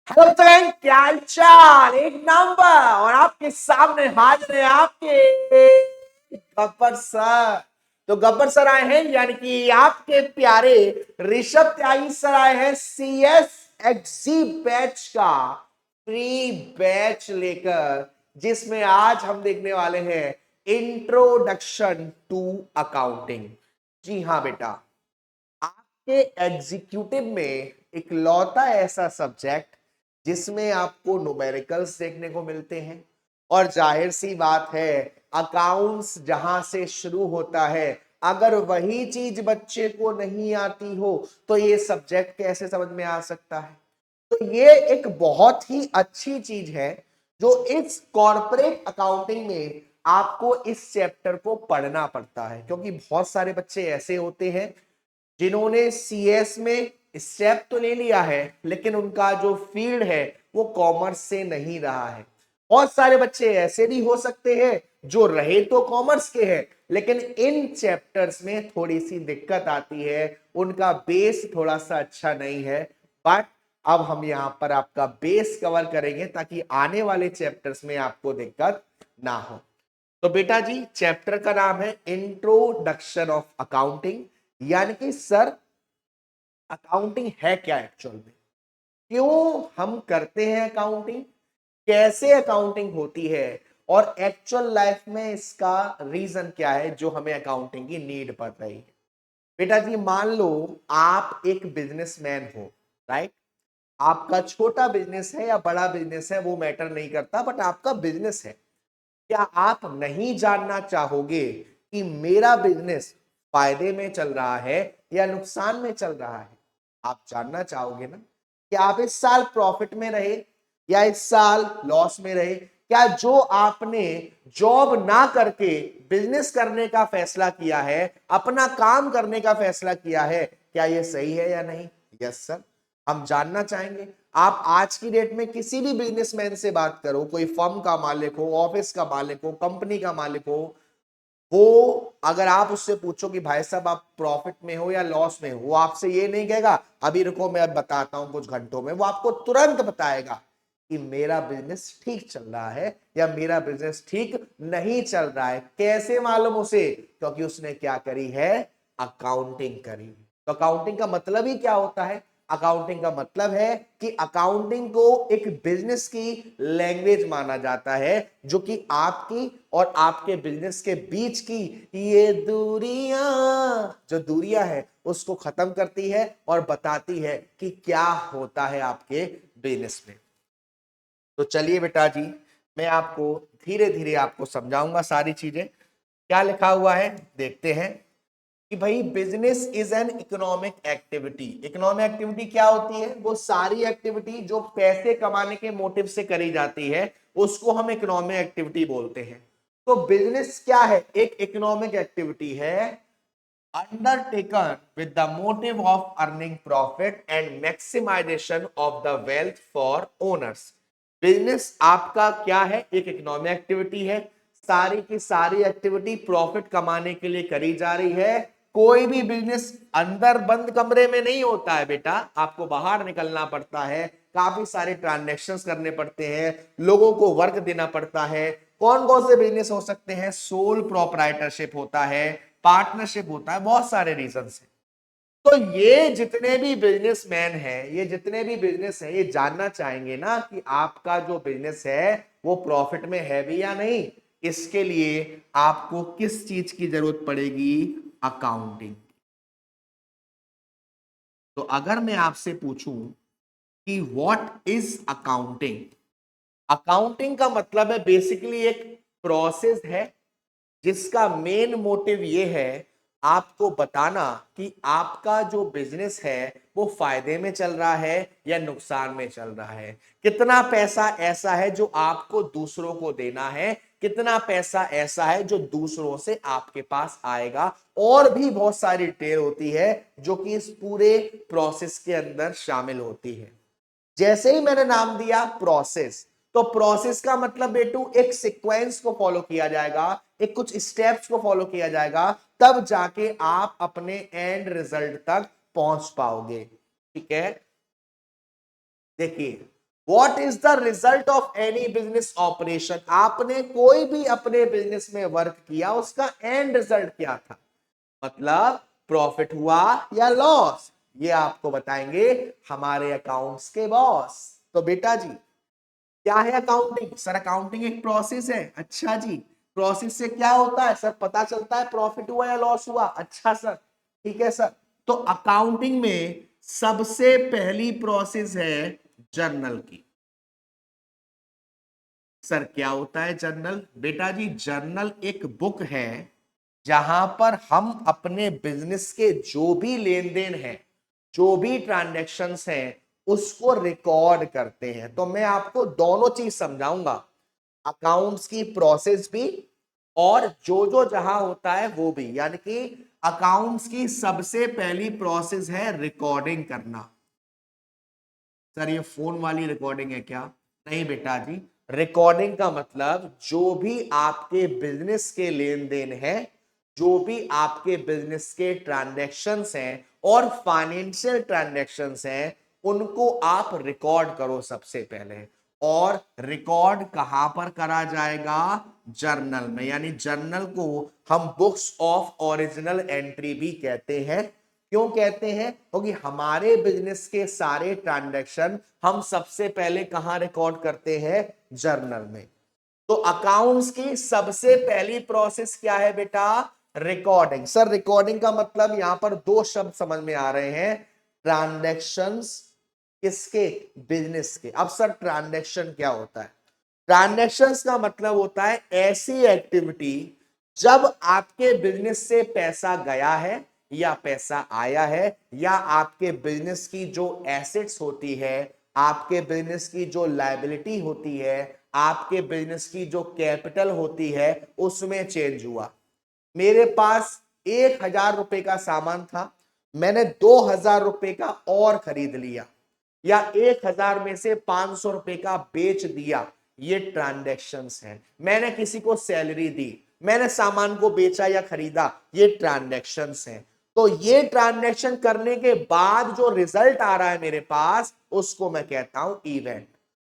Hello friend, क्या हाल चाल। एक नंबर। और आपके सामने हाजिर है आपके गब्बर सर। तो गब्बर सर आए हैं, यानी कि आपके प्यारे ऋषभ त्यागी सर आए हैं CS एक्जी बैच का प्री बैच लेकर, जिसमें आज हम देखने वाले हैं इंट्रोडक्शन टू अकाउंटिंग। जी हाँ बेटा, आपके एग्जीक्यूटिव में एक लौता ऐसा सब्जेक्ट जिसमें आपको न्यूमेरिकल्स देखने को मिलते हैं। और जाहिर सी बात है, अकाउंट्स जहां से शुरू होता है, अगर वही चीज बच्चे को नहीं आती हो तो ये सब्जेक्ट कैसे समझ में आ सकता है। तो ये एक बहुत ही अच्छी चीज है जो इस कॉर्पोरेट अकाउंटिंग में आपको इस चैप्टर को पढ़ना पड़ता है, क्योंकि बहुत सारे बच्चे ऐसे होते हैं जिन्होंने सीएस में स्टेप तो ले लिया है, लेकिन उनका जो फील्ड है वो कॉमर्स से नहीं रहा है। बहुत सारे बच्चे ऐसे भी हो सकते हैं जो रहे तो कॉमर्स के हैं, लेकिन इन चैप्टर्स में थोड़ी सी दिक्कत आती है, उनका बेस थोड़ा सा अच्छा नहीं है। बट अब हम यहां पर आपका बेस कवर करेंगे ताकि आने वाले चैप्टर्स में आपको दिक्कत ना हो। तो बेटा जी, चैप्टर का नाम है इंट्रोडक्शन ऑफ अकाउंटिंग। यानी कि सर, अकाउंटिंग है क्या एक्चुअल में, क्यों हम करते हैं अकाउंटिंग, कैसे अकाउंटिंग होती है, और एक्चुअल लाइफ में इसका रीजन क्या है जो हमें अकाउंटिंग की नीड पड़ रही है। बेटा जी, मान लो आप एक बिजनेसमैन हो, राइट। आपका छोटा बिजनेस है या बड़ा बिजनेस है वो मैटर नहीं करता, बट आपका बिजनेस है। क्या आप नहीं जानना चाहोगे कि मेरा बिजनेस फायदे में चल रहा है या नुकसान में चल रहा है? आप जानना चाहोगे ना कि आप इस साल प्रॉफिट में रहे या इस साल लॉस में रहे। क्या जो आपने जॉब ना करके बिजनेस करने का फैसला किया है, अपना काम करने का फैसला किया है, क्या ये सही है या नहीं? यस सर, हम जानना चाहेंगे। आप आज की डेट में किसी भी बिजनेसमैन से बात करो, कोई फर्म का मालिक हो, ऑफिस का मालिक हो, कंपनी का मालिक हो, वो अगर आप उससे पूछो कि भाई साहब आप प्रॉफिट में हो या लॉस में हो, वो आपसे ये नहीं कहेगा अभी रुको मैं अब बताता हूं कुछ घंटों में। वो आपको तुरंत बताएगा कि मेरा बिजनेस ठीक चल रहा है या मेरा बिजनेस ठीक नहीं चल रहा है। कैसे मालूम उसे? क्योंकि उसने क्या करी है, अकाउंटिंग करी। तो अकाउंटिंग का मतलब ही क्या होता है? अकाउंटिंग का मतलब है कि अकाउंटिंग को एक बिजनेस की लैंग्वेज माना जाता है, जो कि आपकी और आपके बिजनेस के बीच की ये दूरियां, जो दूरियां है उसको खत्म करती है और बताती है कि क्या होता है आपके बिजनेस में। तो चलिए बेटा जी, मैं आपको धीरे धीरे आपको समझाऊंगा सारी चीजें। क्या लिखा हुआ है देखते हैं कि भाई business is an economic activity. Economic activity क्या होती है? वो सारी एक्टिविटी जो पैसे कमाने के मोटिव से करी जाती है उसको हम इकोनॉमिक एक्टिविटी बोलते हैं। तो बिजनेस क्या है? एक इकोनॉमिक एक्टिविटी है undertaken with the motive of earning profit and maximization of the wealth for owners। Business आपका क्या है? एक इकोनॉमिक एक्टिविटी है। सारी की सारी एक्टिविटी प्रॉफिट कमाने के लिए करी जा रही है। कोई भी बिजनेस अंदर बंद कमरे में नहीं होता है बेटा, आपको बाहर निकलना पड़ता है, काफी सारे ट्रांजैक्शंस करने पड़ते हैं, लोगों को वर्क देना पड़ता है। कौन कौन से बिजनेस हो सकते हैं? सोल प्रोप्राइटरशिप होता है, पार्टनरशिप होता है, बहुत सारे रीजन है। तो ये जितने भी बिजनेसमैन हैं, ये जितने भी बिजनेस हैं, ये जानना चाहेंगे ना कि आपका जो बिजनेस है वो प्रॉफिट में है भी या नहीं। इसके लिए आपको किस चीज की जरूरत पड़ेगी? अकाउंटिंग। तो अगर मैं आपसे पूछूं कि व्हाट इज अकाउंटिंग, अकाउंटिंग का मतलब है बेसिकली एक प्रोसेस है जिसका मेन मोटिव ये है आपको बताना कि आपका जो बिजनेस है वो फायदे में चल रहा है या नुकसान में चल रहा है। कितना पैसा ऐसा है जो आपको दूसरों को देना है, कितना पैसा ऐसा है जो दूसरों से आपके पास आएगा। और भी बहुत सारी डिटेल होती है जो कि इस पूरे प्रोसेस के अंदर शामिल होती है। जैसे ही मैंने नाम दिया प्रोसेस, तो प्रोसेस का मतलब बेटू एक सीक्वेंस को फॉलो किया जाएगा, एक कुछ स्टेप्स को फॉलो किया जाएगा, तब जाके आप अपने एंड रिजल्ट तक पहुंच पाओगे। ठीक है, देखिए what is the result of any business operation, आपने कोई भी अपने बिजनेस में वर्क किया उसका एंड रिजल्ट क्या था, मतलब प्रॉफिट हुआ या लॉस, ये आपको बताएंगे हमारे अकाउंट्स के बॉस। तो बेटा जी क्या है अकाउंटिंग, सर अकाउंटिंग एक प्रोसेस है। अच्छा जी, प्रोसेस से क्या होता है सर, पता चलता है प्रॉफिट हुआ या लॉस हुआ। अच्छा सर, ठीक है सर। तो अकाउंटिंग में सबसे पहली प्रोसेस है जर्नल की। सर क्या होता है जर्नल, बेटा जी जर्नल एक बुक है जहां पर हम अपने बिजनेस के जो भी लेन देन है, जो भी ट्रांजैक्शंस हैं, उसको रिकॉर्ड करते हैं। तो मैं आपको दोनों चीज समझाऊंगा, अकाउंट्स की प्रोसेस भी और जो जो जहां होता है वो भी। यानी कि अकाउंट्स की सबसे पहली प्रोसेस है रिकॉर्डिंग करना। सर ये फोन वाली रिकॉर्डिंग है क्या, नहीं बेटा जी, रिकॉर्डिंग का मतलब जो भी आपके बिजनेस के लेन देन है, जो भी आपके बिजनेस के ट्रांजैक्शंस हैं और फाइनेंशियल ट्रांजैक्शंस हैं, उनको आप रिकॉर्ड करो सबसे पहले। और रिकॉर्ड कहां पर करा जाएगा, जर्नल में। यानी जर्नल को हम बुक्स ऑफ ओरिजिनल एंट्री भी कहते हैं। क्यों कहते हैं, क्योंकि हमारे बिजनेस के सारे ट्रांजैक्शन हम सबसे पहले कहां रिकॉर्ड करते हैं, जर्नल में। तो अकाउंट्स की सबसे पहली प्रोसेस क्या है बेटा, रिकॉर्डिंग। सर रिकॉर्डिंग का मतलब यहां पर दो शब्द समझ में आ रहे हैं, ट्रांजैक्शंस किसके, बिजनेस के। अब सर ट्रांजैक्शन क्या होता है, ट्रांजैक्शंस का मतलब होता है ऐसी एक्टिविटी जब आपके बिजनेस से पैसा गया है या पैसा आया है, या आपके बिजनेस की जो एसेट्स होती है, आपके बिजनेस की जो लायबिलिटी होती है, आपके बिजनेस की जो कैपिटल होती है, उसमें चेंज हुआ। मेरे पास 1,000 रुपए का सामान था, मैंने 2,000 रुपए का और खरीद लिया, या 1,000 में से 500 रुपए का बेच दिया, ये ट्रांजैक्शंस हैं। मैंने किसी को सैलरी दी, मैंने सामान को बेचा या खरीदा, ये ट्रांजैक्शंस हैं। तो ये ट्रांजैक्शन करने के बाद जो रिजल्ट आ रहा है मेरे पास, उसको मैं कहता हूं इवेंट।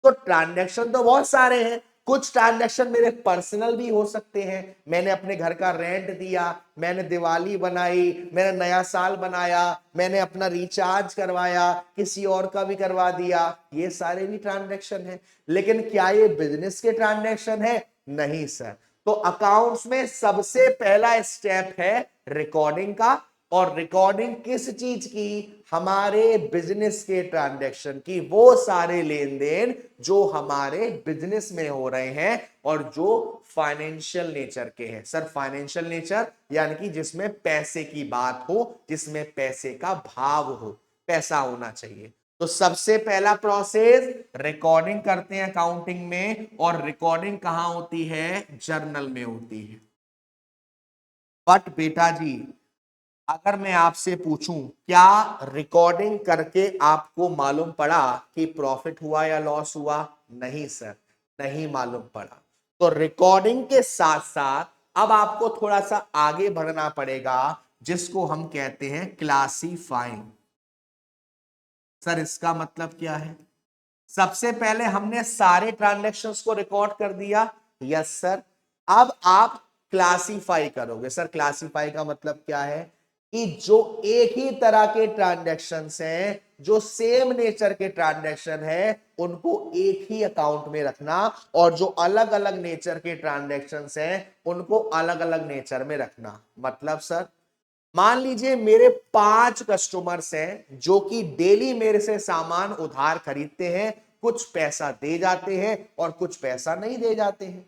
तो ट्रांजैक्शन तो बहुत सारे हैं, कुछ ट्रांजैक्शन मेरे पर्सनल भी हो सकते हैं, मैंने अपने घर का रेंट दिया, मैंने दिवाली बनाई, मैंने नया साल बनाया, मैंने अपना रिचार्ज करवाया, किसी और का भी करवा दिया, ये सारे भी ट्रांजैक्शन है। लेकिन क्या ये बिजनेस के ट्रांजैक्शन है, नहीं सर। तो अकाउंट्स में सबसे पहला स्टेप है रिकॉर्डिंग का। और रिकॉर्डिंग किस चीज की, हमारे बिजनेस के ट्रांजैक्शन की, वो सारे लेन देन जो हमारे बिजनेस में हो रहे हैं और जो फाइनेंशियल नेचर के हैं। सर फाइनेंशियल नेचर यानी कि जिसमें पैसे की बात हो, जिसमें पैसे का भाव हो, पैसा होना चाहिए। तो सबसे पहला प्रोसेस रिकॉर्डिंग करते हैं अकाउंटिंग में, और रिकॉर्डिंग कहां होती है, जर्नल में होती है। बट बेटा जी अगर मैं आपसे पूछूं, क्या रिकॉर्डिंग करके आपको मालूम पड़ा कि प्रॉफिट हुआ या लॉस हुआ, नहीं सर, नहीं मालूम पड़ा। तो रिकॉर्डिंग के साथ साथ अब आपको थोड़ा सा आगे बढ़ना पड़ेगा, जिसको हम कहते हैं क्लासीफाइंग। सर इसका मतलब क्या है, सबसे पहले हमने सारे ट्रांजैक्शंस को रिकॉर्ड कर दिया, यस सर। अब आप क्लासिफाई करोगे। सर क्लासिफाई का मतलब क्या है, कि जो एक ही तरह के ट्रांजैक्शंस हैं, जो सेम नेचर के ट्रांजैक्शन है, उनको एक ही अकाउंट में रखना, और जो अलग अलग नेचर के ट्रांजैक्शंस हैं उनको अलग अलग नेचर में रखना। मतलब सर मान लीजिए मेरे 5 कस्टमर्स हैं जो कि डेली मेरे से सामान उधार खरीदते हैं, कुछ पैसा दे जाते हैं और कुछ पैसा नहीं दे जाते हैं।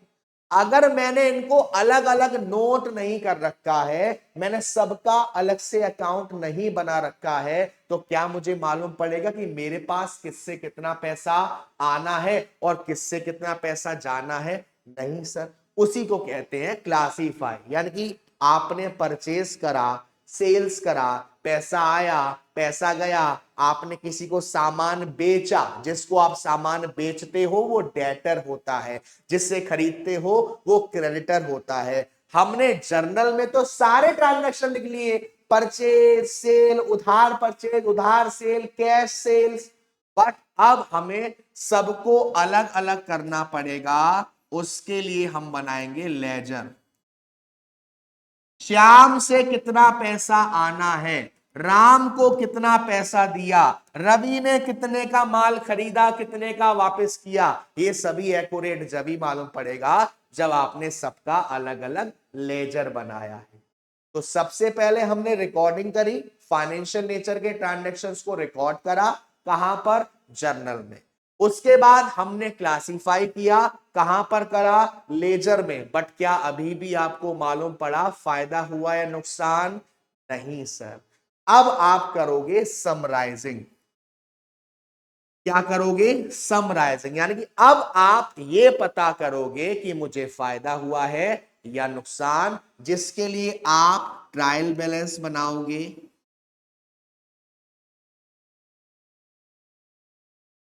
अगर मैंने इनको अलग अलग नोट नहीं कर रखा है, मैंने सबका अलग से अकाउंट नहीं बना रखा है, तो क्या मुझे मालूम पड़ेगा कि मेरे पास किससे कितना पैसा आना है और किससे कितना पैसा जाना है, नहीं सर। उसी को कहते हैं क्लासीफाई। यानी कि आपने परचेज करा, सेल्स करा, पैसा आया, पैसा गया, आपने किसी को सामान बेचा, जिसको आप सामान बेचते हो वो डेटर होता है, जिससे खरीदते हो वो क्रेडिटर होता है। हमने जर्नल में तो सारे ट्रांजैक्शन लिख लिए, परचेज, सेल, उधार परचेज, उधार सेल, कैश सेल्स, बट अब हमें सबको अलग अलग करना पड़ेगा, उसके लिए हम बनाएंगे लेजर। श्याम से कितना पैसा आना है, राम को कितना पैसा दिया, रवि ने कितने का माल खरीदा, कितने का वापस किया, ये सभी एक्यूरेट जब ही मालूम पड़ेगा जब आपने सबका अलग अलग लेजर बनाया है। तो सबसे पहले हमने रिकॉर्डिंग करी, फाइनेंशियल नेचर के ट्रांजैक्शंस को रिकॉर्ड करा, कहां पर, जर्नल में। उसके बाद हमने क्लासिफाई किया, कहां पर करा, लेजर में। बट क्या अभी भी आपको मालूम पड़ा फायदा हुआ या नुकसान? नहीं सर। अब आप करोगे समराइजिंग। क्या करोगे? समराइजिंग, यानी कि अब आप ये पता करोगे कि मुझे फायदा हुआ है या नुकसान, जिसके लिए आप ट्रायल बैलेंस बनाओगे,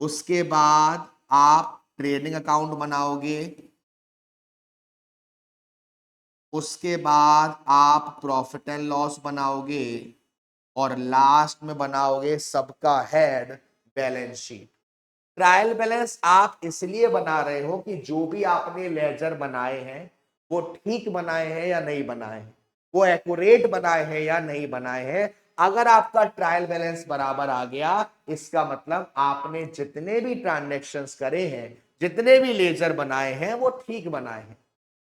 उसके बाद आप ट्रेडिंग अकाउंट बनाओगे, उसके बाद आप प्रॉफिट एंड लॉस बनाओगे, और लास्ट में बनाओगे सबका head, balance sheet. Trial balance आप इसलिए बना रहे हो कि जो भी आपने लेजर बनाए हैं वो ठीक बनाए हैं या नहीं बनाए हैं, वो एक्यूरेट बनाए हैं या नहीं बनाए हैं। अगर आपका ट्रायल बैलेंस बराबर आ गया, इसका मतलब आपने जितने भी ट्रांजैक्शंस करे हैं, जितने भी लेजर बनाए हैं, वो ठीक बनाए हैं।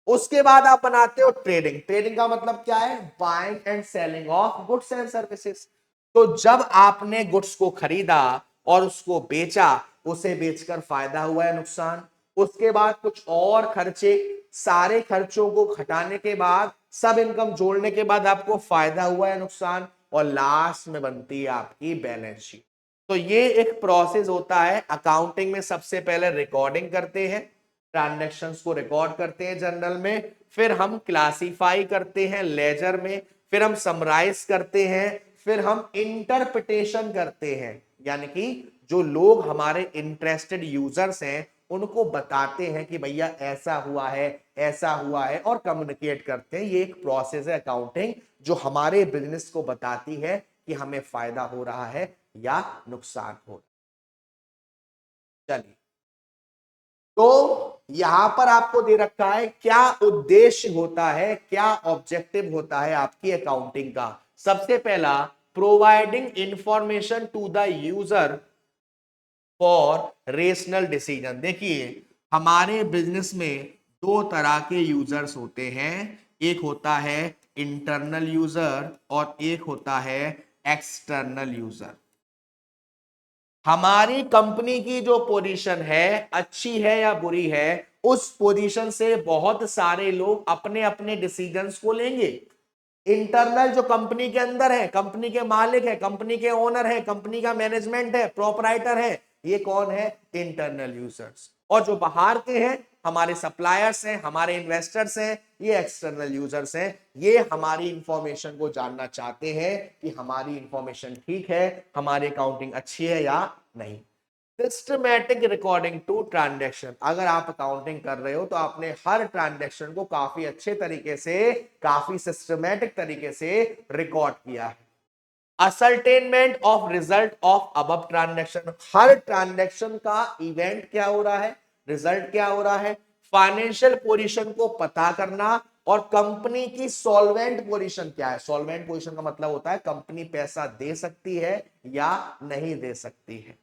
उसके बाद आप बनाते हो ट्रेडिंग। ट्रेडिंग का मतलब क्या है? Buying and selling of goods and services. तो जब आपने गुड्स को खरीदा और उसको बेचा, उसे बेचकर फायदा हुआ है, नुकसान। उसके बाद कुछ और खर्चे, सारे खर्चों को घटाने के बाद, सब इनकम जोड़ने के बाद आपको फायदा हुआ है, नुकसान। और लास्ट में बनती है आपकी बैलेंस शीट। तो ये एक प्रोसेस होता है अकाउंटिंग में। सबसे पहले रिकॉर्डिंग करते हैं, ट्रांजैक्शंस को रिकॉर्ड करते हैं जर्नल में, फिर हम क्लासिफाई करते हैं लेजर में, फिर हम समराइज करते हैं, फिर हम इंटरप्रिटेशन करते हैं, यानी कि जो लोग हमारे इंटरेस्टेड यूजर्स हैं उनको बताते हैं कि भैया ऐसा हुआ है, ऐसा हुआ है, और कम्युनिकेट करते हैं। ये एक प्रोसेस है अकाउंटिंग, जो हमारे बिजनेस को बताती है कि हमें फायदा हो रहा है या नुकसान हो रहा है। चलिए, तो यहां पर आपको दे रखा है क्या उद्देश्य होता है, क्या ऑब्जेक्टिव होता है आपकी अकाउंटिंग का। सबसे पहला, providing information to the user for rational decision. देखिए, हमारे बिजनेस में दो तरह के यूजर्स होते हैं, एक होता है इंटरनल यूजर और एक होता है एक्सटर्नल यूजर। हमारी कंपनी की जो पोजीशन है, अच्छी है या बुरी है, उस पोजीशन से बहुत सारे लोग अपने अपने डिसीजंस को लेंगे। इंटरनल जो कंपनी के अंदर है, कंपनी के मालिक है, कंपनी के ओनर है, कंपनी का मैनेजमेंट है, प्रोपराइटर है, ये कौन है? Internal users. और जो बाहर के हैं, हमारे सप्लायर्स हैं, हमारे इन्वेस्टर्स हैं, ये एक्सटर्नल यूजर्स हैं। ये हमारी इंफॉर्मेशन को जानना चाहते हैं कि हमारी इंफॉर्मेशन ठीक है, हमारी अकाउंटिंग अच्छी है या नहीं। Systematic recording to transaction. अगर आप अकाउंटिंग कर रहे हो तो आपने हर ट्रांजैक्शन को काफी अच्छे तरीके से, काफी सिस्टमैटिक तरीके से रिकॉर्ड किया है। Ascertainment of result of above transaction. Her transaction का इवेंट क्या हो रहा है, रिजल्ट क्या हो रहा है, फाइनेंशियल पोजीशन को पता करना, और कंपनी की सॉल्वेंट पोजीशन क्या है। सॉल्वेंट पोजीशन का मतलब होता है कंपनी पैसा दे सकती है या नहीं दे सकती है।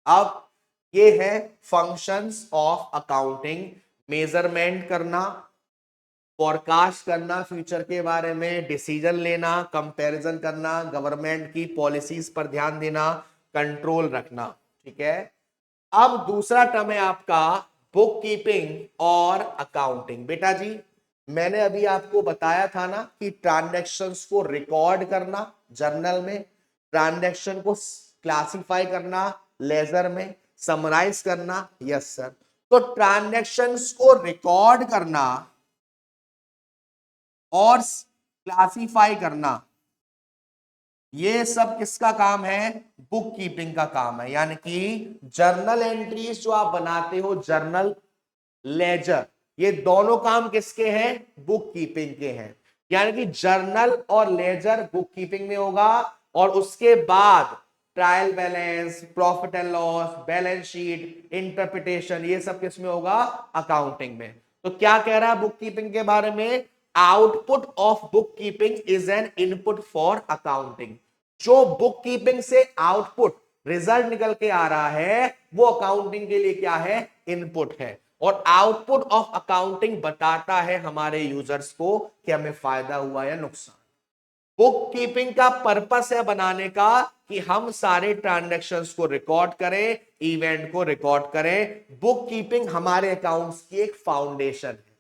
अब ये है फंक्शंस ऑफ अकाउंटिंग। मेजरमेंट करना, फोरकास्ट करना फ्यूचर के बारे में, डिसीजन लेना, कंपैरिजन करना, गवर्नमेंट की पॉलिसीज पर ध्यान देना, कंट्रोल रखना। ठीक है। अब दूसरा टर्म है आपका बुक कीपिंग और अकाउंटिंग। बेटा जी, मैंने अभी आपको बताया था ना कि ट्रांजैक्शंस को रिकॉर्ड करना जर्नल में, ट्रांजैक्शन को क्लासिफाई करना लेजर में, समराइज करना। Yes sir. तो ट्रांजैक्शंस को रिकॉर्ड करना और क्लासिफाई करना, ये सब किसका काम है? बुक कीपिंग का काम है। यानी कि जर्नल एंट्रीज जो आप बनाते हो, जर्नल, लेजर, ये दोनों काम किसके हैं? बुक कीपिंग के हैं। यानी कि जर्नल और लेजर बुक कीपिंग में होगा, और उसके बाद trial balance, profit and loss, balance sheet, interpretation, ये सब किसमें होगा? अकाउंटिंग में। तो क्या कह रहा है बुक कीपिंग के बारे में? Output of book keeping is an input for accounting. जो बुक कीपिंग से आउटपुट रिजल्ट निकल के आ रहा है वो अकाउंटिंग के लिए क्या है? इनपुट है। और आउटपुट ऑफ अकाउंटिंग बताता है हमारे यूजर्स को कि हमें फायदा हुआ या नुकसान। बुक कीपिंग का पर्पस है बनाने का कि हम सारे ट्रांजैक्शंस को रिकॉर्ड करें, इवेंट को रिकॉर्ड करें। बुक कीपिंग हमारे अकाउंट्स की एक फाउंडेशन है।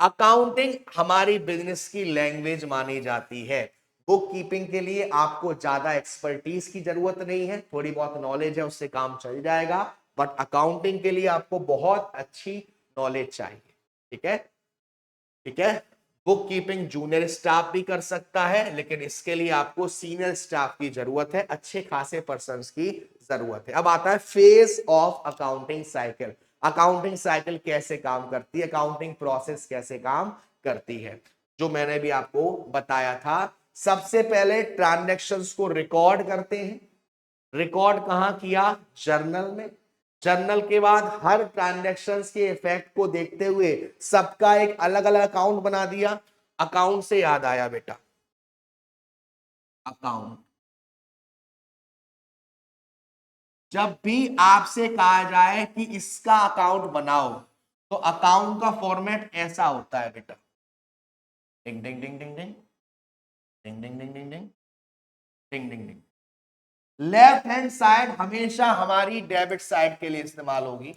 अकाउंटिंग हमारी बिजनेस की लैंग्वेज मानी जाती है। बुक कीपिंग के लिए आपको ज्यादा एक्सपर्टीज की जरूरत नहीं है, थोड़ी बहुत नॉलेज है उससे काम चल जाएगा। बट अकाउंटिंग के लिए आपको बहुत अच्छी नॉलेज चाहिए। ठीक है, ठीक है। बुक कीपिंग जूनियर स्टाफ भी कर सकता है, लेकिन इसके लिए आपको सीनियर स्टाफ की जरूरत है, अच्छे खासे पर्संस की जरूरत है। अब आता है phase of accounting cycle. Accounting cycle कैसे काम करती है, अकाउंटिंग प्रोसेस कैसे काम करती है, जो मैंने भी आपको बताया था। सबसे पहले ट्रांजैक्शंस को रिकॉर्ड करते हैं। रिकॉर्ड कहां किया? जर्नल में। जर्नल के बाद हर ट्रांजैक्शंस के इफेक्ट को देखते हुए सबका एक अलग अलग अकाउंट बना दिया। अकाउंट से याद आया बेटा, अकाउंट जब भी आपसे कहा जाए कि इसका अकाउंट बनाओ तो अकाउंट का फॉर्मेट ऐसा होता है बेटा। डिंग डिंग डिंग डिंग डिंग डिंग डिंग डिंग डिंग डिंग डिंग डिंग डिंग। लेफ्ट हैंड साइड हमेशा हमारी डेबिट साइड के लिए इस्तेमाल होगी,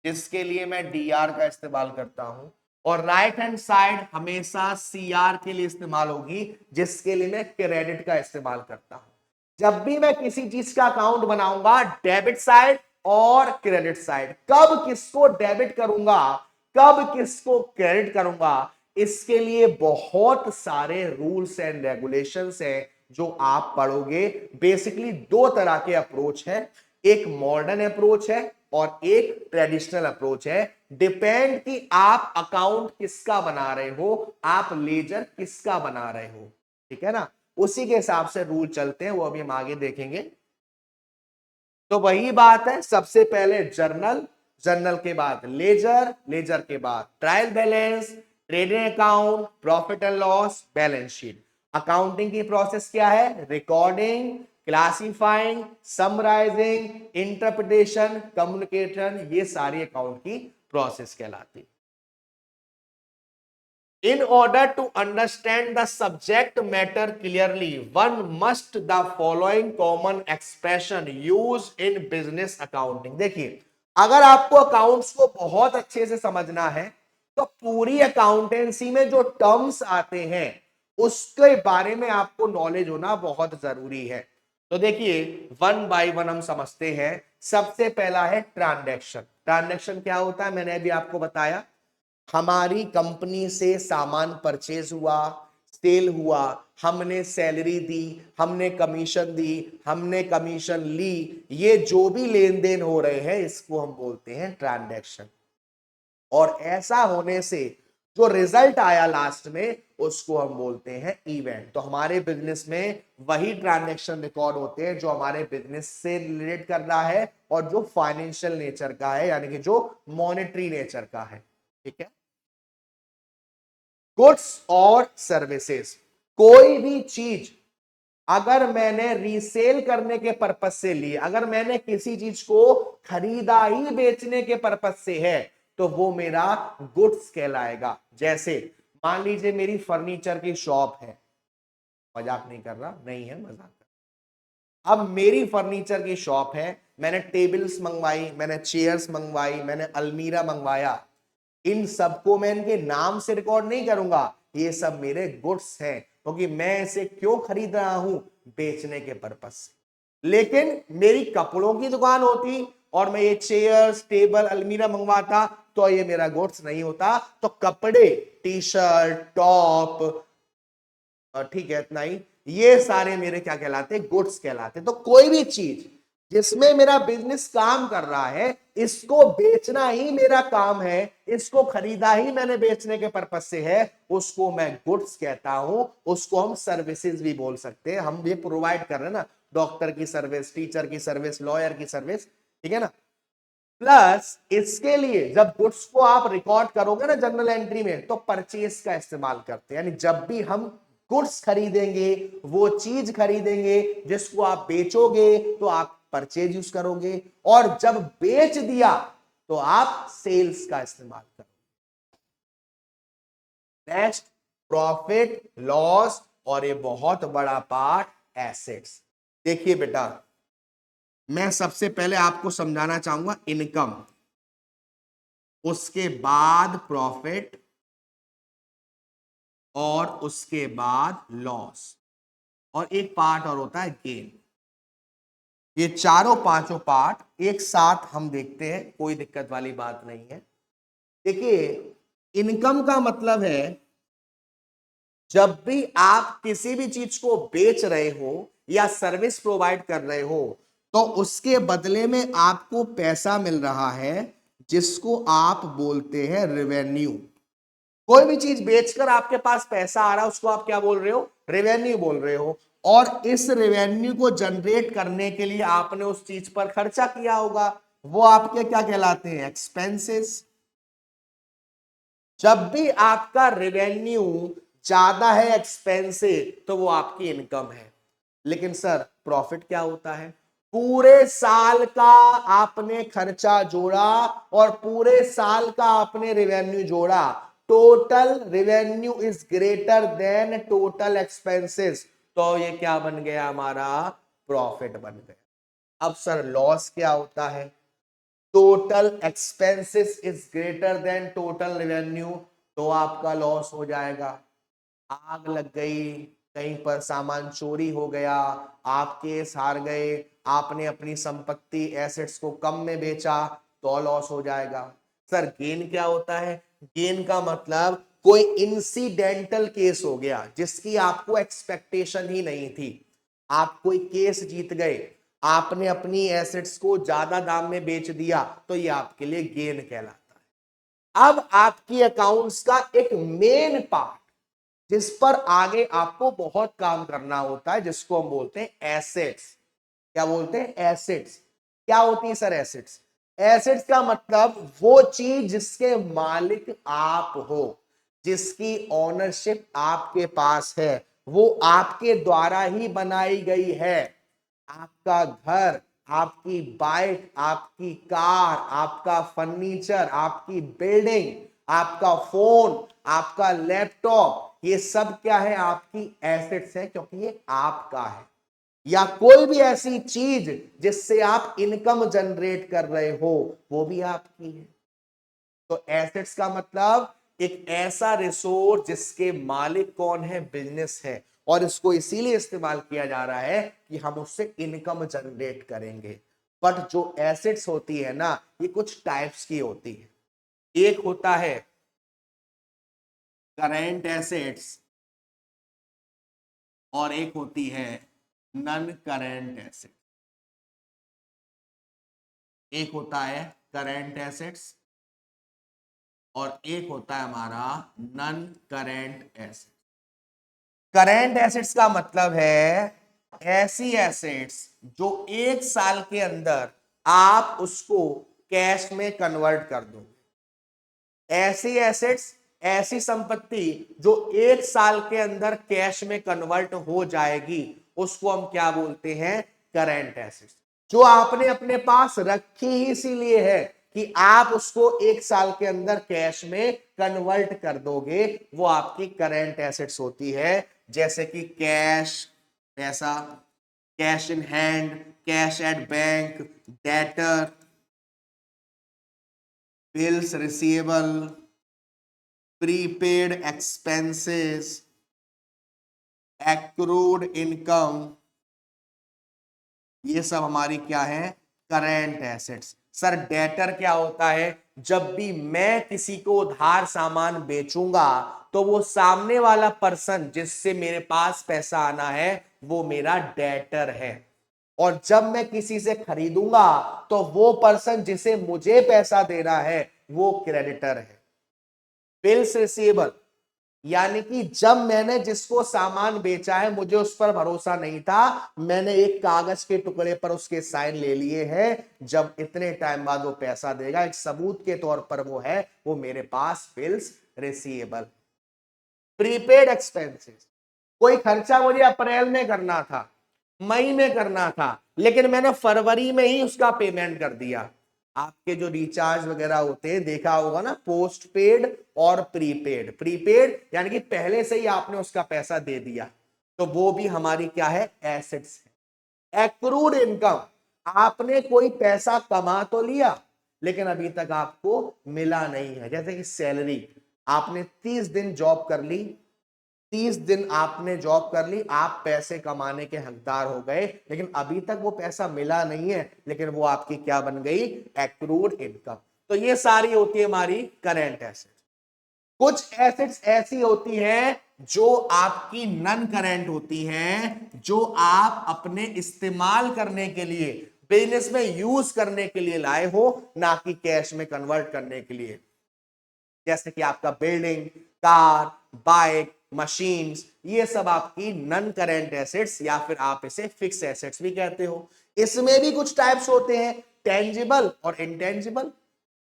जिसके लिए मैं डीआर का इस्तेमाल करता हूं। और राइट हैंड साइड हमेशा सीआर के लिए इस्तेमाल होगी, जिसके लिए मैं क्रेडिट का इस्तेमाल करता हूं। जब भी मैं किसी चीज का अकाउंट बनाऊंगा, डेबिट साइड और क्रेडिट साइड, कब किसको डेबिट करूंगा, कब किसको क्रेडिट करूंगा, इसके लिए बहुत सारे रूल्स एंड रेगुलेशंस हैं जो आप पढ़ोगे। बेसिकली दो तरह के अप्रोच है, एक मॉडर्न अप्रोच है और एक ट्रेडिशनल अप्रोच है। डिपेंड कि आप अकाउंट किसका बना रहे हो, आप लेजर किसका बना रहे हो। ठीक है ना, उसी के हिसाब से रूल चलते हैं, वो अभी हम आगे देखेंगे। तो वही बात है, सबसे पहले जर्नल, जर्नल के बाद लेजर, लेजर के बाद trial balance, trading account, profit and loss, balance sheet. Accounting की प्रोसेस क्या है? Recording, classifying, summarising, interpretation, communication, ये सारी अकाउंट की प्रोसेस कहलाती है। In order to understand the subject matter clearly, one must the following common expression used in business accounting। देखिए, अगर आपको अकाउंट्स को बहुत अच्छे से समझना है तो पूरी अकाउंटेंसी में जो टर्म्स आते हैं उसके बारे में आपको नॉलेज होना बहुत जरूरी है। तो देखिए, वन बाय वन हम समझते हैं। सबसे पहला है ट्रांजैक्शन। ट्रांजैक्शन क्या होता है, मैंने अभी आपको बताया। हमारी कंपनी से सामान परचेज हुआ, सेल हुआ, हमने सैलरी दी, हमने कमीशन दी, हमने कमीशन ली, ये जो भी लेन देन हो रहे हैं इसको हम बोलते हैं ट्रांजैक्शन। और ऐसा होने से जो रिजल्ट आया लास्ट में उसको हम बोलते हैं इवेंट। तो हमारे बिजनेस में वही ट्रांजैक्शन रिकॉर्ड होते हैं जो हमारे बिजनेस से रिलेट कर रहा है और जो फाइनेंशियल नेचर का है, यानी कि जो मॉनेटरी नेचर का है। ठीक है। गुड्स और सर्विसेज, कोई भी चीज अगर मैंने रीसेल करने के पर्पज से ली, अगर मैंने किसी चीज को खरीदा ही बेचने के पर्पज से है तो वो मेरा गुड्स कहलाएगा। जैसे मान लीजिए मेरी फर्नीचर की शॉप है, मजाक नहीं कर रहा, नहीं है मजाक कर। अब मेरी फर्नीचर की शॉप है, मैंने टेबल्स मंगवाई, मैंने चेयर्स मंगवाई, मैंने अलमीरा मंगवाया, इन सबको मैं इनके नाम से रिकॉर्ड नहीं करूंगा, ये सब मेरे गुड्स हैं, क्योंकि मैं इसे क्यों खरीद रहा हूं? बेचने के पर्पस से। लेकिन मेरी कपड़ों की दुकान होती और मैं ये चेयर्स, टेबल, अलमीरा मंगवाता तो ये मेरा गुड्स नहीं होता। तो कपड़े, टी शर्ट, टॉप, ठीक है इतना ही, ये सारे मेरे क्या कहलाते? गुड्स कहलाते। तो कोई भी चीज जिसमें मेरा बिजनेस काम कर रहा है, इसको बेचना ही मेरा काम है, इसको खरीदा ही मैंने बेचने के पर्पज से है, उसको मैं गुड्स कहता हूं। उसको हम सर्विसेज भी बोल सकते हैं, हम ये प्रोवाइड कर रहे हैं ना, डॉक्टर की सर्विस, टीचर की सर्विस, लॉयर की सर्विस, ठीक है ना। प्लस इसके लिए जब गुड्स को आप रिकॉर्ड करोगे ना जनरल एंट्री में, तो परचेस का इस्तेमाल करते हैं, यानी जब भी हम गुड्स खरीदेंगे, वो चीज खरीदेंगे जिसको आप बेचोगे, तो आप परचेज यूज करोगे, और जब बेच दिया तो आप सेल्स का इस्तेमाल करोगे। नेक्स्ट, प्रॉफिट लॉस, और ये बहुत बड़ा पार्ट, एसेट्स। देखिए बेटा, मैं सबसे पहले आपको समझाना चाहूंगा इनकम, उसके बाद प्रॉफिट, और उसके बाद लॉस, और एक पार्ट और होता है गेन। ये चारों पांचों पार्ट एक साथ हम देखते हैं, कोई दिक्कत वाली बात नहीं है। देखिए, इनकम का मतलब है जब भी आप किसी भी चीज को बेच रहे हो या सर्विस प्रोवाइड कर रहे हो, तो उसके बदले में आपको पैसा मिल रहा है, जिसको आप बोलते हैं रेवेन्यू। कोई भी चीज बेचकर आपके पास पैसा आ रहा है, उसको आप क्या बोल रहे हो? रेवेन्यू बोल रहे हो। और इस रेवेन्यू को जनरेट करने के लिए आपने उस चीज पर खर्चा किया होगा, वो आपके क्या कहलाते हैं? एक्सपेंसेस। जब भी आपका रेवेन्यू ज्यादा है एक्सपेंस से, तो वो आपकी इनकम है। लेकिन सर, प्रॉफिट क्या होता है? पूरे साल का आपने खर्चा जोड़ा और पूरे साल का आपने रेवेन्यू जोड़ा, total revenue is greater than total expenses, तो ये क्या बन गया? हमारा प्रॉफिट बन गया। अब सर, लॉस क्या होता है? Total expenses is greater than total revenue, तो आपका लॉस हो जाएगा। आग लग गई, कहीं पर सामान चोरी हो गया, आप केस हार गए, आपने अपनी संपत्ति एसेट्स को कम में बेचा, तो लॉस हो जाएगा। सर, गेन क्या होता है? गेन का मतलब कोई इंसिडेंटल केस हो गया जिसकी आपको एक्सपेक्टेशन ही नहीं थी, आप कोई केस जीत गए, आपने अपनी एसेट्स को ज्यादा दाम में बेच दिया, तो ये आपके लिए गेन कहलाता है। अब आपकी अकाउंट्स का एक मेन पार्ट जिस पर आगे आपको बहुत काम करना होता है, जिसको हम बोलते हैं एसेट्स। क्या बोलते हैं? एसेट्स। क्या होती है सर एसेट्स? एसेट्स का मतलब वो चीज जिसके मालिक आप हो, जिसकी ओनरशिप आपके पास है, वो आपके द्वारा ही बनाई गई है। आपका घर, आपकी बाइक, आपकी कार, आपका फर्नीचर, आपकी बिल्डिंग, आपका फोन, आपका लैपटॉप, ये सब क्या है? आपकी एसेट्स है, क्योंकि ये आपका है। या कोई भी ऐसी चीज जिससे आप इनकम जनरेट कर रहे हो, वो भी आपकी है। तो एसेट्स का मतलब एक ऐसा रिसोर्स जिसके मालिक कौन है? बिजनेस है, और इसको इसीलिए इस्तेमाल किया जा रहा है कि हम उससे इनकम जनरेट करेंगे। बट जो एसेट्स होती है ना, ये कुछ टाइप्स की होती है। एक होता है करेंट एसेट्स, और एक होती है नॉन करेंट एसेट। एक होता है करेंट एसेट्स, और एक होता है हमारा non current asset. Current assets का मतलब है ऐसी एसेट्स जो एक साल के अंदर आप उसको कैश में कन्वर्ट कर दो। ऐसी एसेट्स, ऐसी संपत्ति जो एक साल के अंदर कैश में कन्वर्ट हो जाएगी, उसको हम क्या बोलते हैं? Current assets. जो आपने अपने पास रखी ही इसीलिए है कि आप उसको एक साल के अंदर कैश में कन्वर्ट कर दोगे, वो आपकी करेंट एसेट्स होती है। जैसे कि कैश, पैसा, cash in hand, cash at bank, debtor, bills receivable, prepaid expenses, accrued income, ये सब हमारी क्या है? Current assets. सर, डेटर क्या होता है? जब भी मैं किसी को उधार सामान बेचूंगा, तो वो सामने वाला पर्सन जिससे मेरे पास पैसा आना है, वो मेरा डेटर है। और जब मैं किसी से खरीदूंगा, तो वो पर्सन जिसे मुझे पैसा देना है, वो क्रेडिटर है। बिल्स रिसीवेबल, यानी कि जब मैंने जिसको सामान बेचा है मुझे उस पर भरोसा नहीं था, मैंने एक कागज के टुकड़े पर उसके साइन ले लिए हैं, जब इतने टाइम बाद वो पैसा देगा एक सबूत के तौर पर वो है, वो मेरे पास बिल्स रिसीवेबल। प्रीपेड एक्सपेंसेस, कोई खर्चा मुझे अप्रैल में करना था, मई में करना था, लेकिन मैंने फरवरी में ही उसका पेमेंट कर दिया। आपके जो रिचार्ज वगैरह होते हैं देखा होगा ना, पोस्ट पेड और प्रीपेड। प्रीपेड यानी कि पहले से ही आपने उसका पैसा दे दिया, तो वो भी हमारी क्या है, एसेट्स है। एक्रूड इनकम, आपने कोई पैसा कमा तो लिया लेकिन अभी तक आपको मिला नहीं है। जैसे कि सैलरी, आपने 30 दिन जॉब कर ली, 30 दिन आपने जॉब कर ली, आप पैसे कमाने के हकदार हो गए, लेकिन अभी तक वो पैसा मिला नहीं है, लेकिन वो आपकी क्या बन गई, एक्रूड इनकम। तो ये सारी होती है हमारी करेंट एसेट्स। कुछ एसेट्स ऐसी होती हैं जो आपकी नन करेंट होती हैं, जो आप अपने इस्तेमाल करने के लिए, बिजनेस में यूज करने के लिए लाए हो, ना कि कैश में कन्वर्ट करने के लिए। जैसे कि आपका बिल्डिंग, कार, बाइक, मशीन्स, ये सब आपकी नन करेंट एसेट्स या फिर आप इसे फिक्स एसेट्स भी कहते हो। इसमें भी कुछ टाइप्स होते हैं, टेंजिबल और इनटेंजिबल।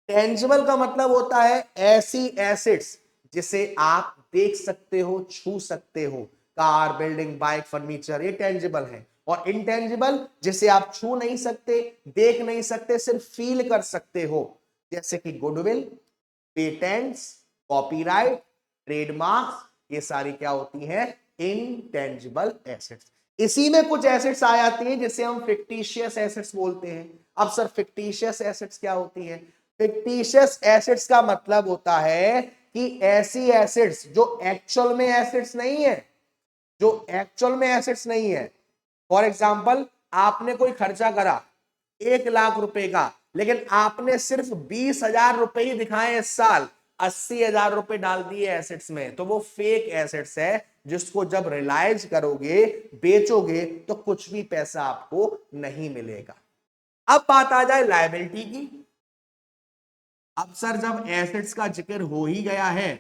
टेंजिबल का मतलब होता है ऐसी एसेट्स जिसे आप देख सकते हो, छू सकते हो, कार, बिल्डिंग, बाइक, फर्नीचर, ये टेंजिबल है। और इनटेंजिबल जिसे आप छू नहीं सकते, देख नहीं सकते, सिर्फ फील कर सकते हो, जैसे कि गुडविल, पेटेंट्स, कॉपीराइट, ट्रेडमार्क्स, ये सारी क्या होती हैं, इनटेंजिबल एसेट्स। इसी में कुछ एसेट्स आ जाती हैं जिसे हम फिक्टिशियस एसेट्स बोलते हैं। अब सर फिक्टिशियस एसेट्स क्या होती हैं? फिक्टिशियस एसेट्स का मतलब होता है कि ऐसी एसेट्स जो एक्चुअल में एसेट्स नहीं है, जो एक्चुअल में एसेट्स नहीं है। फॉर एग्जाम्पल, आपने कोई खर्चा करा 1 लाख रुपए का, लेकिन आपने सिर्फ 20,000 रुपए ही दिखाए इस साल, 80,000 रुपए डाल दिए एसेट्स में, तो वो फेक एसेट्स है, जिसको जब रियलाइज करोगे, बेचोगे, तो कुछ भी पैसा आपको नहीं मिलेगा। अब बात आ जाए लायबिलिटी की। अब सर जब एसेट्स का जिक्र हो ही गया है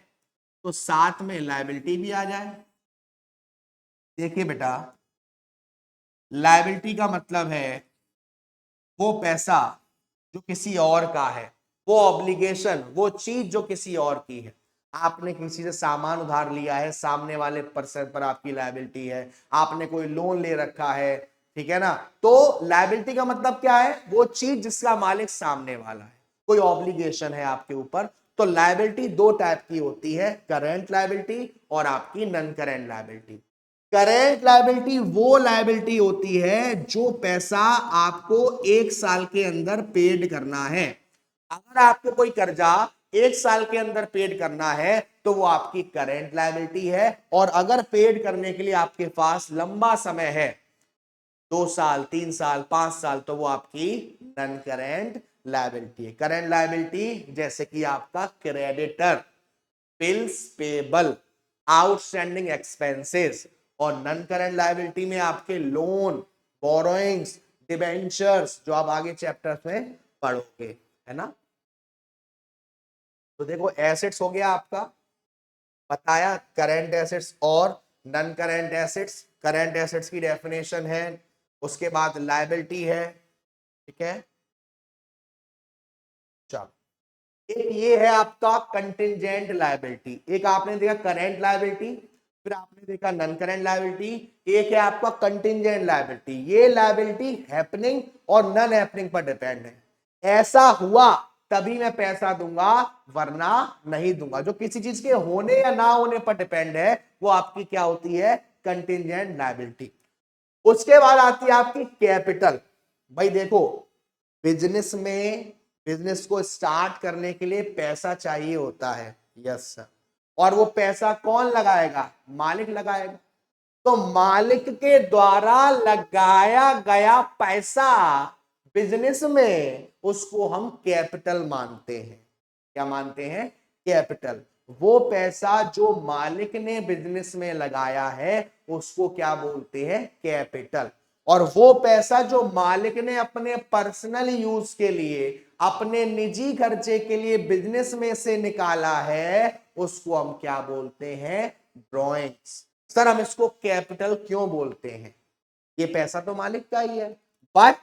तो साथ में लायबिलिटी भी आ जाए। देखिए बेटा, लायबिलिटी का मतलब है वो पैसा जो किसी और का है, वो ऑब्लिगेशन, वो चीज जो किसी और की है। आपने किसी से सामान उधार लिया है, सामने वाले पर्सन पर आपकी लायबिलिटी है। आपने कोई लोन ले रखा है, ठीक है ना, तो लायबिलिटी का मतलब क्या है, वो चीज जिसका मालिक सामने वाला है, कोई ऑब्लिगेशन है आपके ऊपर। तो लायबिलिटी दो टाइप की होती है, करेंट लायबिलिटी और आपकी non current liability. Current liability वो लायबिलिटी होती है जो पैसा आपको 1 साल के अंदर पेड करना है। अगर आपको कोई कर्जा 1 साल के अंदर पेड करना है तो वो आपकी करेंट लायबिलिटी है, और अगर पेड करने के लिए आपके पास लंबा समय है, 2 साल, 3 साल, 5 साल, तो वो आपकी नॉन करेंट लायबिलिटी है। करेंट लायबिलिटी जैसे कि आपका creditor, bills payable, outstanding expenses. और नॉन करंट लायबिलिटी में आपके लोन, बोरोइंग्स, डिबेंचर्स, जो आप आगे चैप्टर्स में पढ़ोगे, है ना। तो देखो, एसेट्स हो गया आपका, बताया करंट एसेट्स और non current assets. Current assets की डेफिनेशन है, उसके बाद लायबिलिटी है, ठीक है। चलो, एक ये है आपका कंटिंजेंट लायबिलिटी, एक आपने देखा करंट लायबिलिटी, फिर आपने देखा नॉन करंट लायबिलिटी, एक है आपका कंटिंजेंट लायबिलिटी। ये लायबिलिटी हैपनिंग और नॉन हैपनिंग पर डिपेंड है। ऐसा हुआ तभी मैं पैसा दूंगा, वरना नहीं दूंगा। जो किसी चीज के होने या ना होने पर डिपेंड है, वो आपकी क्या होती है, कंटिंजेंट लायबिलिटी। उसके बाद आती है आपकी कैपिटल। भाई देखो, बिजनेस में, बिजनेस को स्टार्ट करने के लिए पैसा चाहिए होता है, यस सर। और वो पैसा कौन लगाएगा, मालिक लगाएगा। तो मालिक के द्वारा लगाया गया पैसा बिजनेस में, उसको हम कैपिटल मानते हैं। क्या मानते हैं, कैपिटल। वो पैसा जो मालिक ने बिजनेस में लगाया है उसको क्या बोलते हैं, कैपिटल। और वो पैसा जो मालिक ने अपने पर्सनल यूज के लिए, अपने निजी खर्चे के लिए बिजनेस में से निकाला है, उसको हम क्या बोलते हैं, ड्रॉइंग्स। सर हम इसको कैपिटल क्यों बोलते हैं, ये पैसा तो मालिक का ही है, बट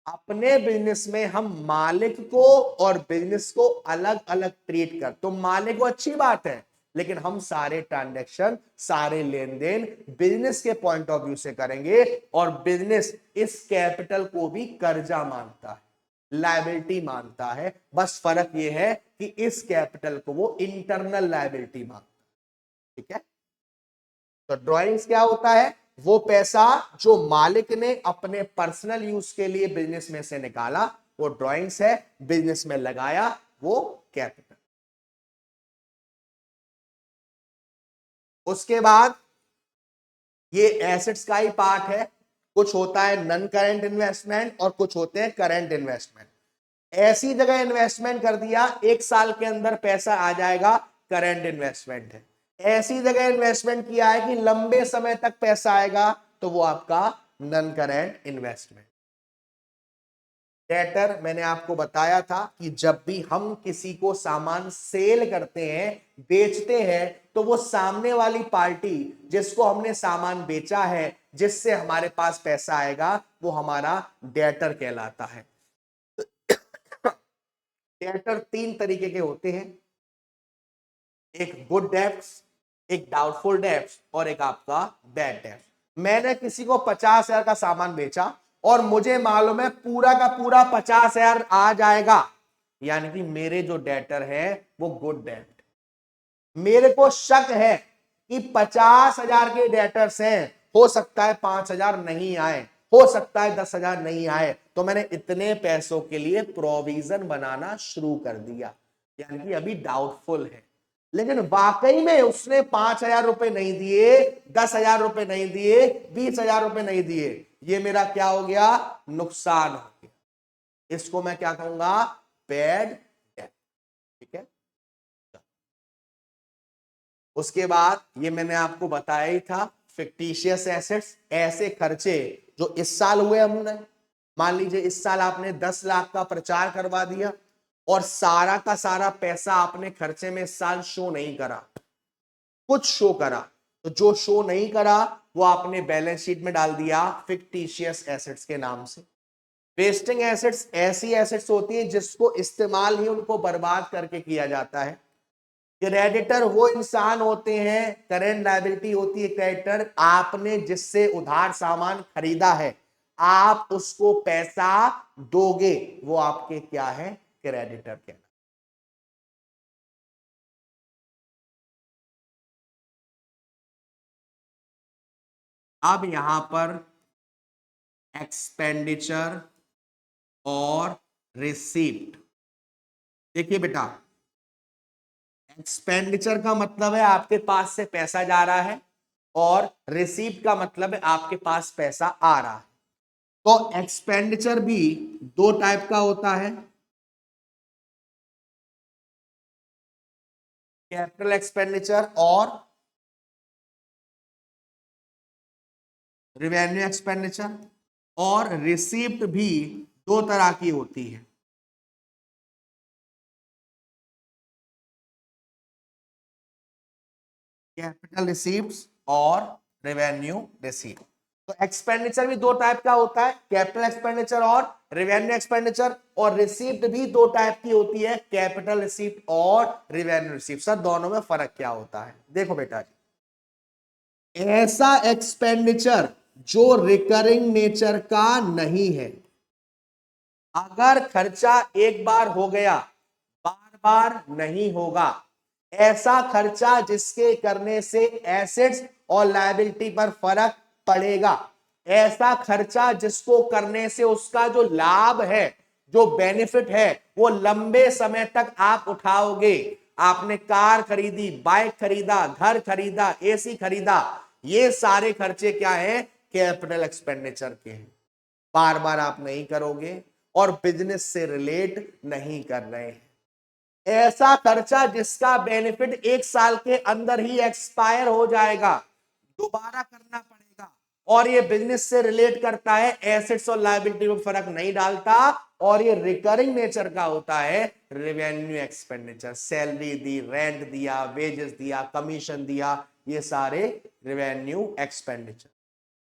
अपने बिजनेस में हम मालिक को और बिजनेस को अलग अलग ट्रीट कर, तो मालिक को अच्छी बात है, लेकिन हम सारे ट्रांजैक्शन, सारे लेन देन बिजनेस के पॉइंट ऑफ व्यू से करेंगे, और बिजनेस इस कैपिटल को भी कर्जा मानता है, लायबिलिटी मानता है। बस फर्क यह है कि इस कैपिटल को वो इंटरनल लायबिलिटी मानता है। ठीक है, तो ड्राइंग्स क्या होता है, वो पैसा जो मालिक ने अपने पर्सनल यूज के लिए बिजनेस में से निकाला, वो ड्राइंग्स है, बिजनेस में लगाया, वो कैपिटल। उसके बाद ये एसेट्स का ही पार्ट है, कुछ होता है नॉन करंट इन्वेस्टमेंट और कुछ होते हैं करंट इन्वेस्टमेंट। ऐसी जगह इन्वेस्टमेंट कर दिया, एक साल के अंदर पैसा आ जाएगा, करंट इन्वेस्टमेंट है। ऐसी जगह इन्वेस्टमेंट किया है कि लंबे समय तक पैसा आएगा, तो वो आपका नॉन करंट इन्वेस्टमेंट। डेटर मैंने आपको बताया था कि जब भी हम किसी को सामान सेल करते हैं, बेचते हैं, तो वो सामने वाली पार्टी जिसको हमने सामान बेचा है, जिससे हमारे पास पैसा आएगा, वो हमारा डेटर कहलाता है। डेटर तीन तरीके के होते हैं, एक गुड डेब्ट्स, एक डाउटफुल डेब्ट्स और एक आपका बैड डेब्ट्स। मैंने किसी को 50,000 का सामान बेचा और मुझे मालूम है पूरा का पूरा 50,000 आ जाएगा, यानी कि मेरे जो डेटर है वो गुड डेब्ट। मेरे को शक है कि 50,000 के डेटर्स हैं, हो सकता है 5,000 नहीं आए, हो सकता है 10,000 नहीं आए, तो मैंने इतने पैसों के लिए प्रोविजन बनाना शुरू कर दिया, यानी कि अभी डाउटफुल है। लेकिन वाकई में उसने 5,000 रुपए नहीं दिए, 10,000 रुपए नहीं दिए, 20,000 रुपए नहीं दिए, ये मेरा क्या हो गया, नुकसान हो गया। इसको मैं क्या कहूंगा, बैड डेट। ठीक है, उसके बाद ये मैंने आपको बताया ही था, फिक्टिशियस एसेट्स, ऐसे खर्चे जो इस साल हुए हमने, मान लीजिए इस साल आपने 10 लाख का प्रचार करवा दिया और सारा का सारा पैसा आपने खर्चे में इस साल शो नहीं करा, कुछ शो करा, तो जो शो नहीं करा वो आपने बैलेंस शीट में डाल दिया फिक्टिशियस एसेट्स के नाम से। वेस्टिंग एसेट्स ऐसी एसेट्स होती है जिसको इस्तेमाल ही उनको बर्बाद करके किया जाता है। क्रेडिटर वो इंसान होते हैं, करंट लायबिलिटी होती है क्रेडिटर, आपने जिससे उधार सामान खरीदा है, आप उसको पैसा दोगे, वो आपके क्या है, क्रेडिटर कहना। अब यहां पर एक्सपेंडिचर और रिसीप्ट, देखिए बेटा, एक्सपेंडिचर का मतलब है आपके पास से पैसा जा रहा है, और रिसीप्ट का मतलब है आपके पास पैसा आ रहा है। तो एक्सपेंडिचर भी दो टाइप का होता है, कैपिटल एक्सपेंडिचर और रेवेन्यू एक्सपेंडिचर। और रिसीप्ट भी दो तरह की होती है, कैपिटल रिसीप्ट्स और रेवेन्यू रिसीप्ट। तो एक्सपेंडिचर भी दो टाइप का होता है, कैपिटल एक्सपेंडिचर और रेवेन्यू एक्सपेंडिचर, और रिसीप्ट भी दो टाइप की होती है, कैपिटल रिसीप्ट और रेवेन्यू रिसीप्ट। सर दोनों में फर्क क्या होता है, देखो बेटा जी, ऐसा एक्सपेंडिचर जो रिकरिंग नेचर का नहीं है, अगर खर्चा एक बार हो गया, बार बार नहीं होगा, ऐसा खर्चा जिसके करने से एसेट्स और लायबिलिटी पर फर्क पड़ेगा, ऐसा खर्चा जिसको करने से उसका जो लाभ है, जो बेनिफिट है, वो लंबे समय तक आप उठाओगे। आपने कार खरीदी, बाइक खरीदा, घर खरीदा, एसी खरीदा, ये सारे खर्चे क्या है, कैपिटल एक्सपेंडिचर के हैं, बार बार आप नहीं करोगे और बिजनेस से रिलेट नहीं कर रहे हैं। ऐसा खर्चा जिसका बेनिफिट एक साल के अंदर ही एक्सपायर हो जाएगा, दोबारा करना पड़ेगा, और ये बिजनेस से रिलेट करता है, एसेट्स और लायबिलिटी में फर्क नहीं डालता, और ये रिकरिंग नेचर का होता है रेवेन्यू एक्सपेंडिचर। सैलरी दी, रेंट दिया, वेजेस दिया, कमीशन दिया, ये सारे रेवेन्यू एक्सपेंडिचर।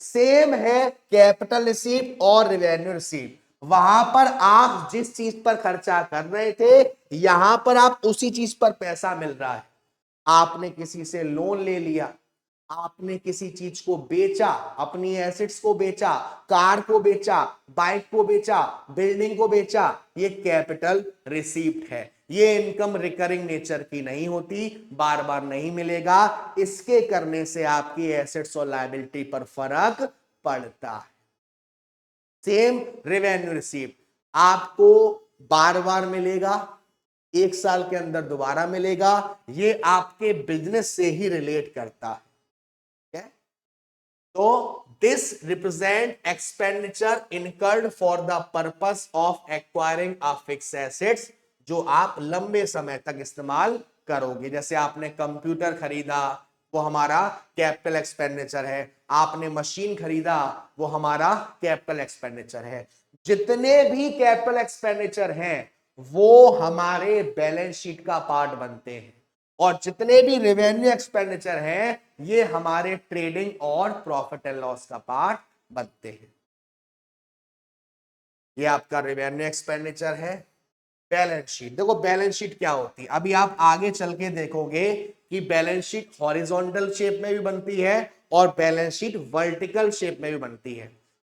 सेम है कैपिटल रिसीव और रेवेन्यू रिसीव। वहां पर आप जिस चीज पर खर्चा कर रहे थे, यहां पर आप उसी चीज पर पैसा मिल रहा है। आपने किसी से लोन ले लिया, आपने किसी चीज को बेचा, अपनी एसेट्स को बेचा, कार को बेचा, बाइक को बेचा, बिल्डिंग को बेचा, ये कैपिटल रिसीव्ड है। ये इनकम रिकरिंग नेचर की नहीं होती, बार बार नहीं मिलेगा। इसके करने से आपकी एसेट्स और लायबिलिटी पर फर्क पड़ता है। सेम रेवेन्यू रिसीव आपको बार बार मिलेगा, एक साल के अंदर दोबारा मिलेगा, ये आपके बिजनेस से ही रिलेट करता है। तो this represent expenditure incurred for the purpose of acquiring a fix assets, जो आप लंबे समय तक इस्तेमाल करोगे। जैसे आपने कंप्यूटर खरीदा, वो हमारा कैपिटल एक्सपेंडिचर है। आपने मशीन खरीदा, वो हमारा कैपिटल एक्सपेंडिचर है। जितने भी कैपिटल एक्सपेंडिचर हैं वो हमारे बैलेंस शीट का पार्ट बनते हैं, और जितने भी रेवेन्यू एक्सपेंडिचर हैं ये हमारे ट्रेडिंग और प्रॉफिट एंड लॉस का पार्ट बनते हैं। ये आपका रेवेन्यू एक्सपेंडिचर है। बैलेंस शीट, देखो बैलेंस शीट क्या होती है, अभी आप आगे चल के देखोगे कि बैलेंस शीट हॉरिजॉन्टल शेप में भी बनती है और बैलेंस शीट वर्टिकल शेप में भी बनती है।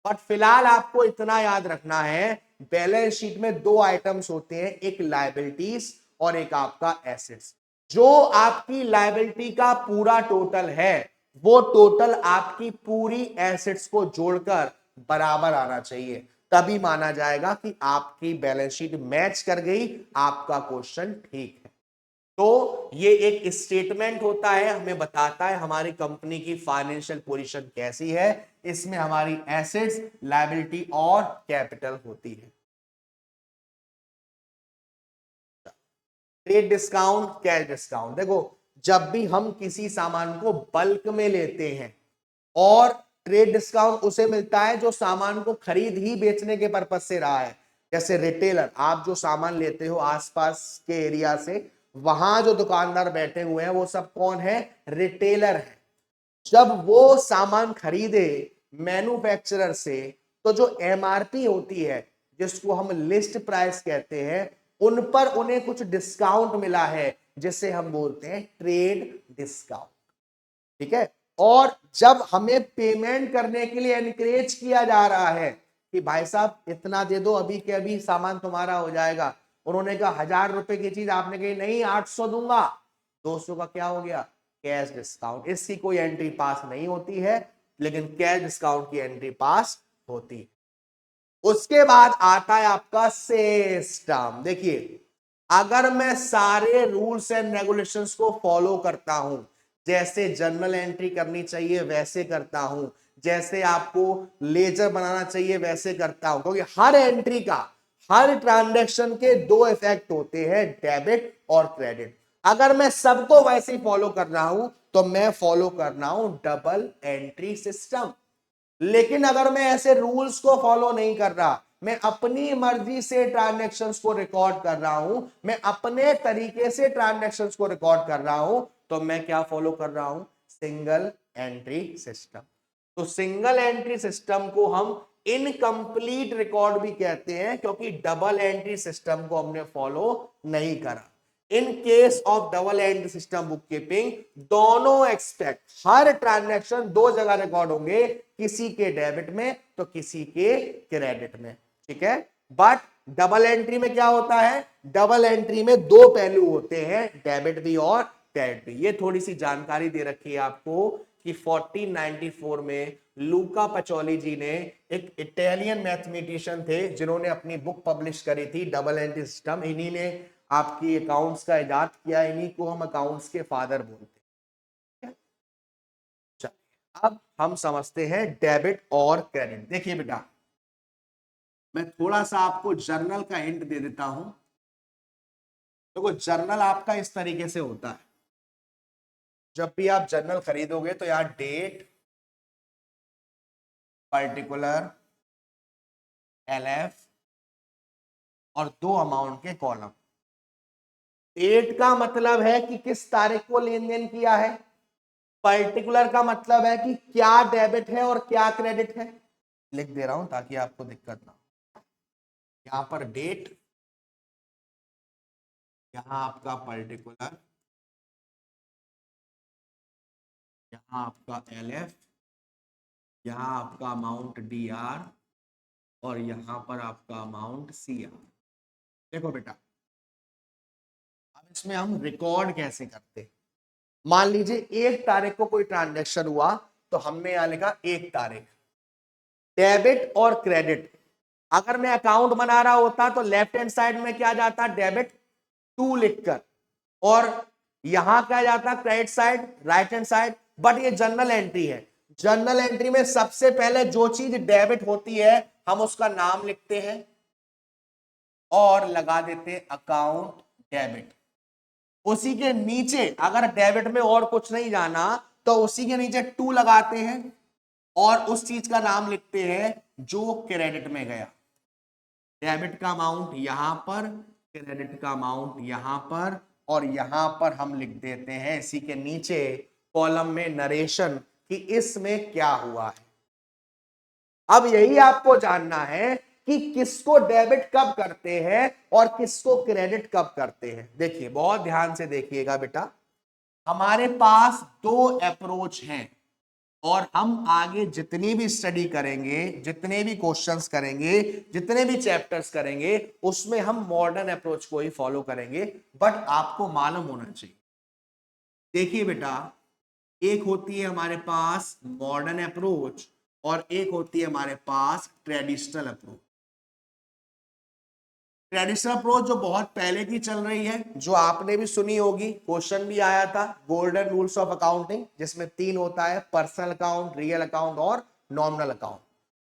बट फिलहाल आपको इतना याद रखना है, बैलेंस शीट में दो आइटम्स होते हैं, एक लायबिलिटीज और एक आपका एसेट्स। जो आपकी लायबिलिटी का पूरा टोटल है वो टोटल आपकी पूरी एसेट्स को जोड़कर बराबर आना चाहिए, तभी माना जाएगा कि आपकी बैलेंस शीट मैच कर गई, आपका क्वेश्चन ठीक है। तो ये एक स्टेटमेंट होता है, हमें बताता है हमारी कंपनी की फाइनेंशियल पोजीशन कैसी है। इसमें हमारी एसेट्स, लायबिलिटी और कैपिटल होती है। ट्रेड डिस्काउंट, कैश डिस्काउंट, देखो जब भी हम किसी सामान को बल्क में लेते हैं, और ट्रेड डिस्काउंट उसे मिलता है जो सामान को खरीद ही बेचने के पर्पज से रहा है। जैसे रिटेलर, आप जो सामान लेते हो आसपास के एरिया से, वहां जो दुकानदार बैठे हुए हैं वो सब कौन है, रिटेलर है। जब वो सामान खरीदे मैन्युफैक्चरर से, तो जो एमआरपी होती है, जिसको हम लिस्ट प्राइस कहते हैं, उन पर उन्हें कुछ डिस्काउंट मिला है, जिसे हम बोलते हैं ट्रेड डिस्काउंट। ठीक है। और जब हमें पेमेंट करने के लिए एनकरेज किया जा रहा है कि भाई साहब इतना दे दो, अभी के अभी सामान तुम्हारा हो जाएगा, उन्होंने कहा 1000 रुपए की चीज, आपने कही नहीं 800 दूंगा, 200 का क्या हो गया, कैश डिस्काउंट। इसकी कोई एंट्री पास नहीं होती है, लेकिन कैश डिस्काउंट की एंट्री पास होती है। उसके बाद आता है आपका सिस्टम। देखिए, अगर मैं सारे रूल्स एंड रेगुलेशंस को फॉलो करता हूं, जैसे जर्नल एंट्री करनी चाहिए वैसे करता हूं, जैसे आपको लेजर बनाना चाहिए वैसे करता हूं, क्योंकि हर एंट्री का, हर ट्रांजैक्शन के दो इफेक्ट होते हैं, डेबिट और क्रेडिट। अगर मैं सबको वैसे ही फॉलो कर रहा हूं तो मैं फॉलो कर रहा हूं डबल एंट्री सिस्टम। लेकिन अगर मैं ऐसे रूल्स को फॉलो नहीं कर रहा, मैं अपनी मर्जी से ट्रांजैक्शंस को रिकॉर्ड कर रहा हूं, मैं अपने तरीके से ट्रांजैक्शंस को रिकॉर्ड कर रहा हूं, तो मैं क्या फॉलो कर रहा हूं, सिंगल एंट्री सिस्टम। तो सिंगल एंट्री सिस्टम को हम इनकम्प्लीट रिकॉर्ड भी कहते हैं, क्योंकि डबल एंट्री सिस्टम को हमने फॉलो नहीं करा। In case of double entry system book keeping, दोनों एक्सपेक्ट, हर ट्रांजैक्शन दो जगह रिकॉर्ड होंगे, किसी के डेबिट में तो किसी के क्रेडिट में। ठीक है। बट डबल एंट्री में क्या होता है, डबल एंट्री में दो पहलू होते हैं, डेबिट भी और क्रेडिट भी। ये थोड़ी सी जानकारी दे रखी है आपको कि 1494 में लूका पचौली जी ने, एक इटालियन मैथमेटिशियन थे जिन्होंने अपनी बुक पब्लिश करी थी डबल एंट्री सिस्टम, इन्हीं ने आपकी अकाउंट्स का इजाद किया, इन्हीं को हम अकाउंट्स के फादर बोलते हैं। अब हम समझते हैं डेबिट और क्रेडिट। देखिए बेटा, मैं थोड़ा सा आपको जर्नल का हिंट दे देता हूं। देखो जर्नल आपका इस तरीके से होता है, जब भी आप जर्नल खरीदोगे तो यहां डेट, पर्टिकुलर, एलएफ, और 2 अमाउंट के कॉलम। डेट का मतलब है कि किस तारीख को लेन देन किया है, पर्टिकुलर का मतलब है कि क्या डेबिट है और क्या क्रेडिट है। लिख दे रहा हूं ताकि आपको दिक्कत ना हो। यहां पर डेट, यहां आपका पर्टिकुलर, यहां आपका LF, यहां आपका अमाउंट DR और यहां पर आपका अमाउंट CR। देखो बेटा, अब इसमें हम रिकॉर्ड कैसे करते हैं। मान लीजिए 1 तारीख को कोई ट्रांजैक्शन हुआ तो हमने यहां लिखा 1 तारीख, डेबिट और क्रेडिट। अगर मैं अकाउंट बना रहा होता तो लेफ्ट हैंड साइड में क्या जाता, डेबिट 2 लिखकर, और यहां क्या जाता credit side, right hand side. But ये जर्नल एंट्री है, जर्नल एंट्री में सबसे पहले जो चीज डेबिट होती है हम उसका नाम लिखते हैं और लगा देते हैं अकाउंट डेबिट। उसी के नीचे अगर डेबिट में और कुछ नहीं जाना तो उसी के नीचे 2 लगाते हैं और उस चीज का नाम लिखते हैं जो क्रेडिट में गया। डेबिट का अमाउंट यहां पर, क्रेडिट का अमाउंट यहां पर, और यहां पर हम लिख देते हैं इसी के नीचे कॉलम में नरेशन कि इसमें क्या हुआ है। अब यही आपको जानना है कि किसको डेबिट कब करते हैं और किसको क्रेडिट कब करते हैं। देखिए बहुत ध्यान से देखिएगा बेटा, हमारे पास 2 अप्रोच हैं और हम आगे जितनी भी स्टडी करेंगे, जितने भी क्वेश्चंस करेंगे, जितने भी चैप्टर्स करेंगे, उसमें हम मॉडर्न अप्रोच को ही फॉलो करेंगे। बट आपको मालूम होना चाहिए, देखिए बेटा, एक होती है हमारे पास मॉडर्न अप्रोच और एक होती है हमारे पास ट्रेडिशनल अप्रोच। ट्रेडिशनल अप्रोच जो बहुत पहले की चल रही है, जो आपने भी सुनी होगी, क्वेश्चन भी आया था, गोल्डन रूल्स ऑफ अकाउंटिंग, जिसमें 3 होता है, पर्सनल अकाउंट, रियल अकाउंट और नॉमिनल अकाउंट।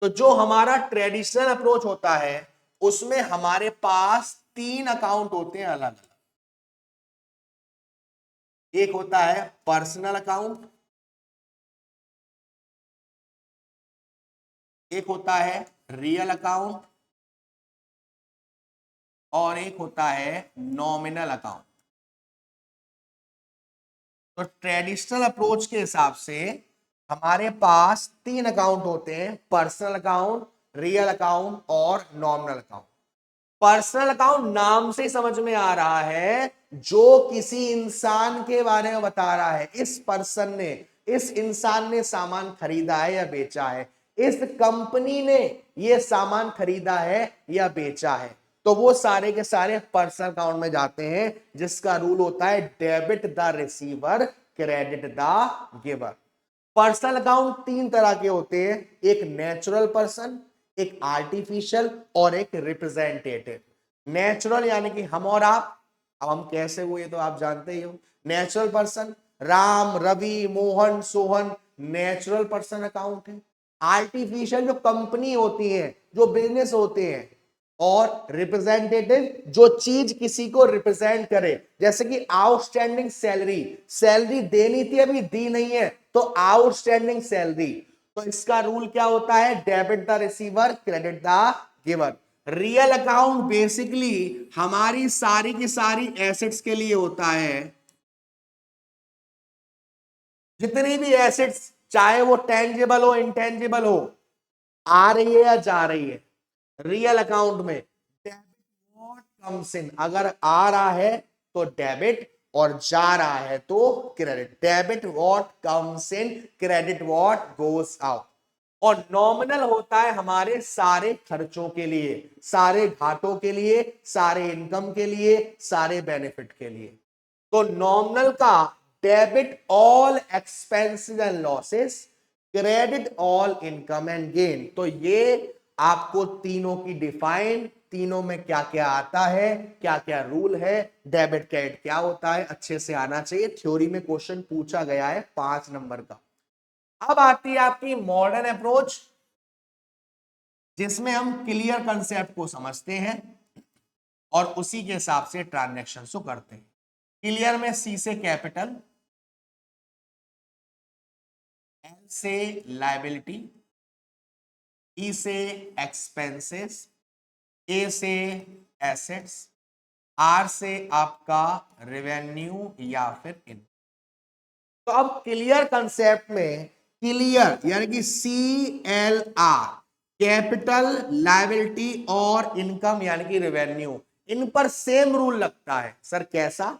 तो जो हमारा ट्रेडिशनल अप्रोच होता है उसमें हमारे पास 3 अकाउंट होते हैं अलग अलग। एक होता है पर्सनल अकाउंट, एक होता है रियल अकाउंट और एक होता है नॉमिनल अकाउंट। तो ट्रेडिशनल अप्रोच के हिसाब से हमारे पास 3 अकाउंट होते हैं, पर्सनल अकाउंट, रियल अकाउंट और नॉमिनल अकाउंट। पर्सनल अकाउंट नाम से समझ में आ रहा है जो किसी इंसान के बारे में बता रहा है, इस पर्सन ने, इस इंसान ने सामान खरीदा है या बेचा है, इस कंपनी ने ये सामान खरीदा है या बेचा है। तो वो सारे के सारे पर्सनल अकाउंट में जाते हैं, जिसका रूल होता है debit the receiver, credit the giver. Personal account 3 तरह के होते हैं, एक नेचुरल पर्सन, एक आर्टिफिशियल और एक रिप्रेजेंटेटिव। नेचुरल यानी कि हम और आप, अब हम कैसे हुए तो आप जानते ही हो। Natural person, Ram, Ravi, Mohan, Sohan, natural person account है। आर्टिफिशियल जो कंपनी होती है, जो बिजनेस होते हैं। और रिप्रेजेंटेटिव जो चीज किसी को रिप्रेजेंट करे, जैसे कि आउटस्टैंडिंग सैलरी, सैलरी देनी थी अभी दी नहीं है तो आउटस्टैंडिंग सैलरी। तो इसका रूल क्या होता है, debit the receiver, credit the giver. Real account basically हमारी सारी की सारी एसेट्स के लिए होता है, जितनी भी एसेट्स, चाहे वो टेंजिबल हो, इंटेंजिबल हो, आ रही है या जा रही है। रियल अकाउंट में डेबिट व्हाट कम्स इन, अगर आ रहा है तो डेबिट और जा रहा है तो credit. Debit what comes in, credit what goes out. और नॉमिनल होता है हमारे सारे खर्चों के लिए, सारे घाटों के लिए, सारे इनकम के लिए, सारे बेनिफिट के लिए। तो नॉमिनल का debit all expenses and losses, credit all income and gain. तो ये आपको तीनों की डिफाइन, तीनों में क्या क्या आता है, क्या क्या रूल है, डेबिट क्रेडिट क्या होता है, अच्छे से आना चाहिए। थ्योरी में क्वेश्चन पूछा गया है 5 नंबर का। अब आती है आपकी मॉडर्न अप्रोच, जिसमें हम क्लियर कंसेप्ट को समझते हैं और उसी के हिसाब से ट्रांजैक्शन को करते हैं। क्लियर में सी से कैपिटल, एल से लायबिलिटी, ई से एक्सपेंसेस, ए से एसेट्स, आर से आपका रेवेन्यू या फिर इन। तो अब क्लियर कंसेप्ट में क्लियर यानी कि CLR, कैपिटल, लायबिलिटी और इनकम यानी कि रेवेन्यू, इन पर सेम रूल लगता है। सर कैसा?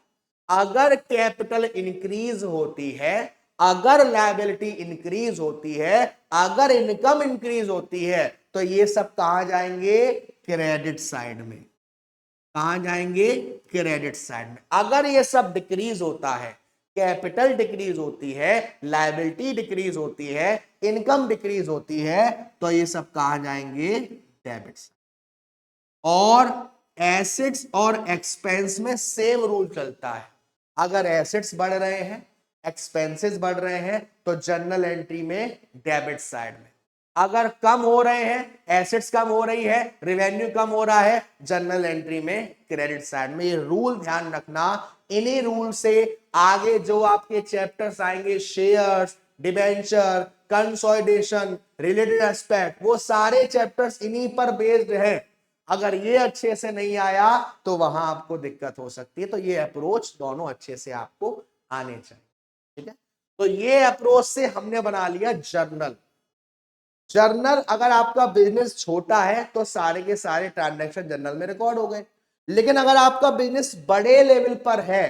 अगर कैपिटल इंक्रीज होती है, अगर लायबिलिटी इंक्रीज होती है, अगर इनकम इंक्रीज होती है, तो ये सब कहां जाएंगे? क्रेडिट साइड में। कहां जाएंगे? क्रेडिट साइड में। अगर ये सब डिक्रीज होता है, कैपिटल डिक्रीज होती है, लायबिलिटी डिक्रीज होती है, इनकम डिक्रीज होती है, तो ये सब कहां जाएंगे? Debit side. और एसेट्स और एक्सपेंस में सेम रूल चलता है। अगर एसेट्स बढ़ रहे हैं, एक्सपेंसेस बढ़ रहे हैं, तो जर्नल एंट्री में डेबिट साइड में। अगर कम हो रहे हैं, एसेट्स कम हो रही है, रेवेन्यू कम हो रहा है, जर्नल एंट्री में क्रेडिट साइड में। ये रूल ध्यान रखना। इन्हीं रूल से आगे जो आपके चैप्टर्स आएंगे, shares, debenture, consolidation, related aspect, वो सारे चैप्टर्स इन्हीं पर बेस्ड है। अगर ये अच्छे से नहीं आया तो वहां आपको दिक्कत हो सकती है। तो ये अप्रोच दोनों अच्छे से आपको आने चाहिए। ठीक है, तो ये अप्रोच से हमने बना लिया जर्नल। जर्नल, अगर आपका बिजनेस छोटा है तो सारे के सारे ट्रांजैक्शन जर्नल में रिकॉर्ड हो गए। लेकिन अगर आपका बिजनेस बड़े लेवल पर है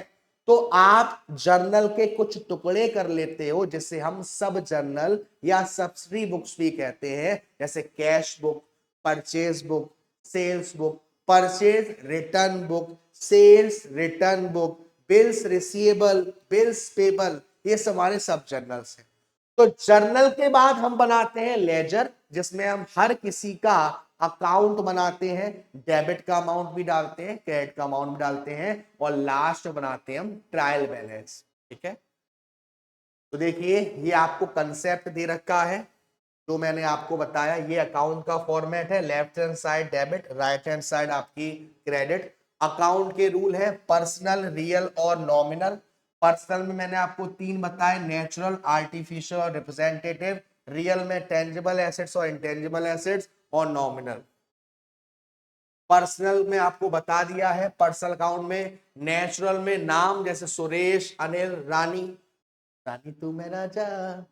तो आप जर्नल के कुछ टुकड़े कर लेते हो, जिसे हम सब जर्नल या सब्सिडी बुक्स भी कहते हैं। जैसे cash book, purchase book, sales book, purchase return book, sales return book, bills receivable, bills payable, ये सब हमारे सब जर्नल्स हैं। तो जर्नल के बाद हम बनाते हैं लेजर, जिसमें हम हर किसी का अकाउंट बनाते हैं, डेबिट का अमाउंट भी डालते हैं, क्रेडिट का अमाउंट भी डालते हैं, और लास्ट बनाते हैं हम ट्रायल बैलेंस। ठीक है, तो देखिए ये आपको कंसेप्ट दे रखा है जो मैंने आपको बताया। ये अकाउंट का फॉर्मेट है, left hand side debit, right hand side आपकी क्रेडिट। अकाउंट के रूल है पर्सनल, रियल और नॉमिनल। पर्सनल में मैंने आपको 3 बताए, नेचुरल, आर्टिफिशियल और रिप्रेजेंटेटिव। रियल में टेंजिबल एसेट्स और इंटेंजिबल एसेट्स, और नॉमिनल। पर्सनल में आपको बता दिया है। पर्सनल अकाउंट में नेचुरल में नाम, जैसे सुरेश, अनिल, रानी, रानी तू मेरा जान।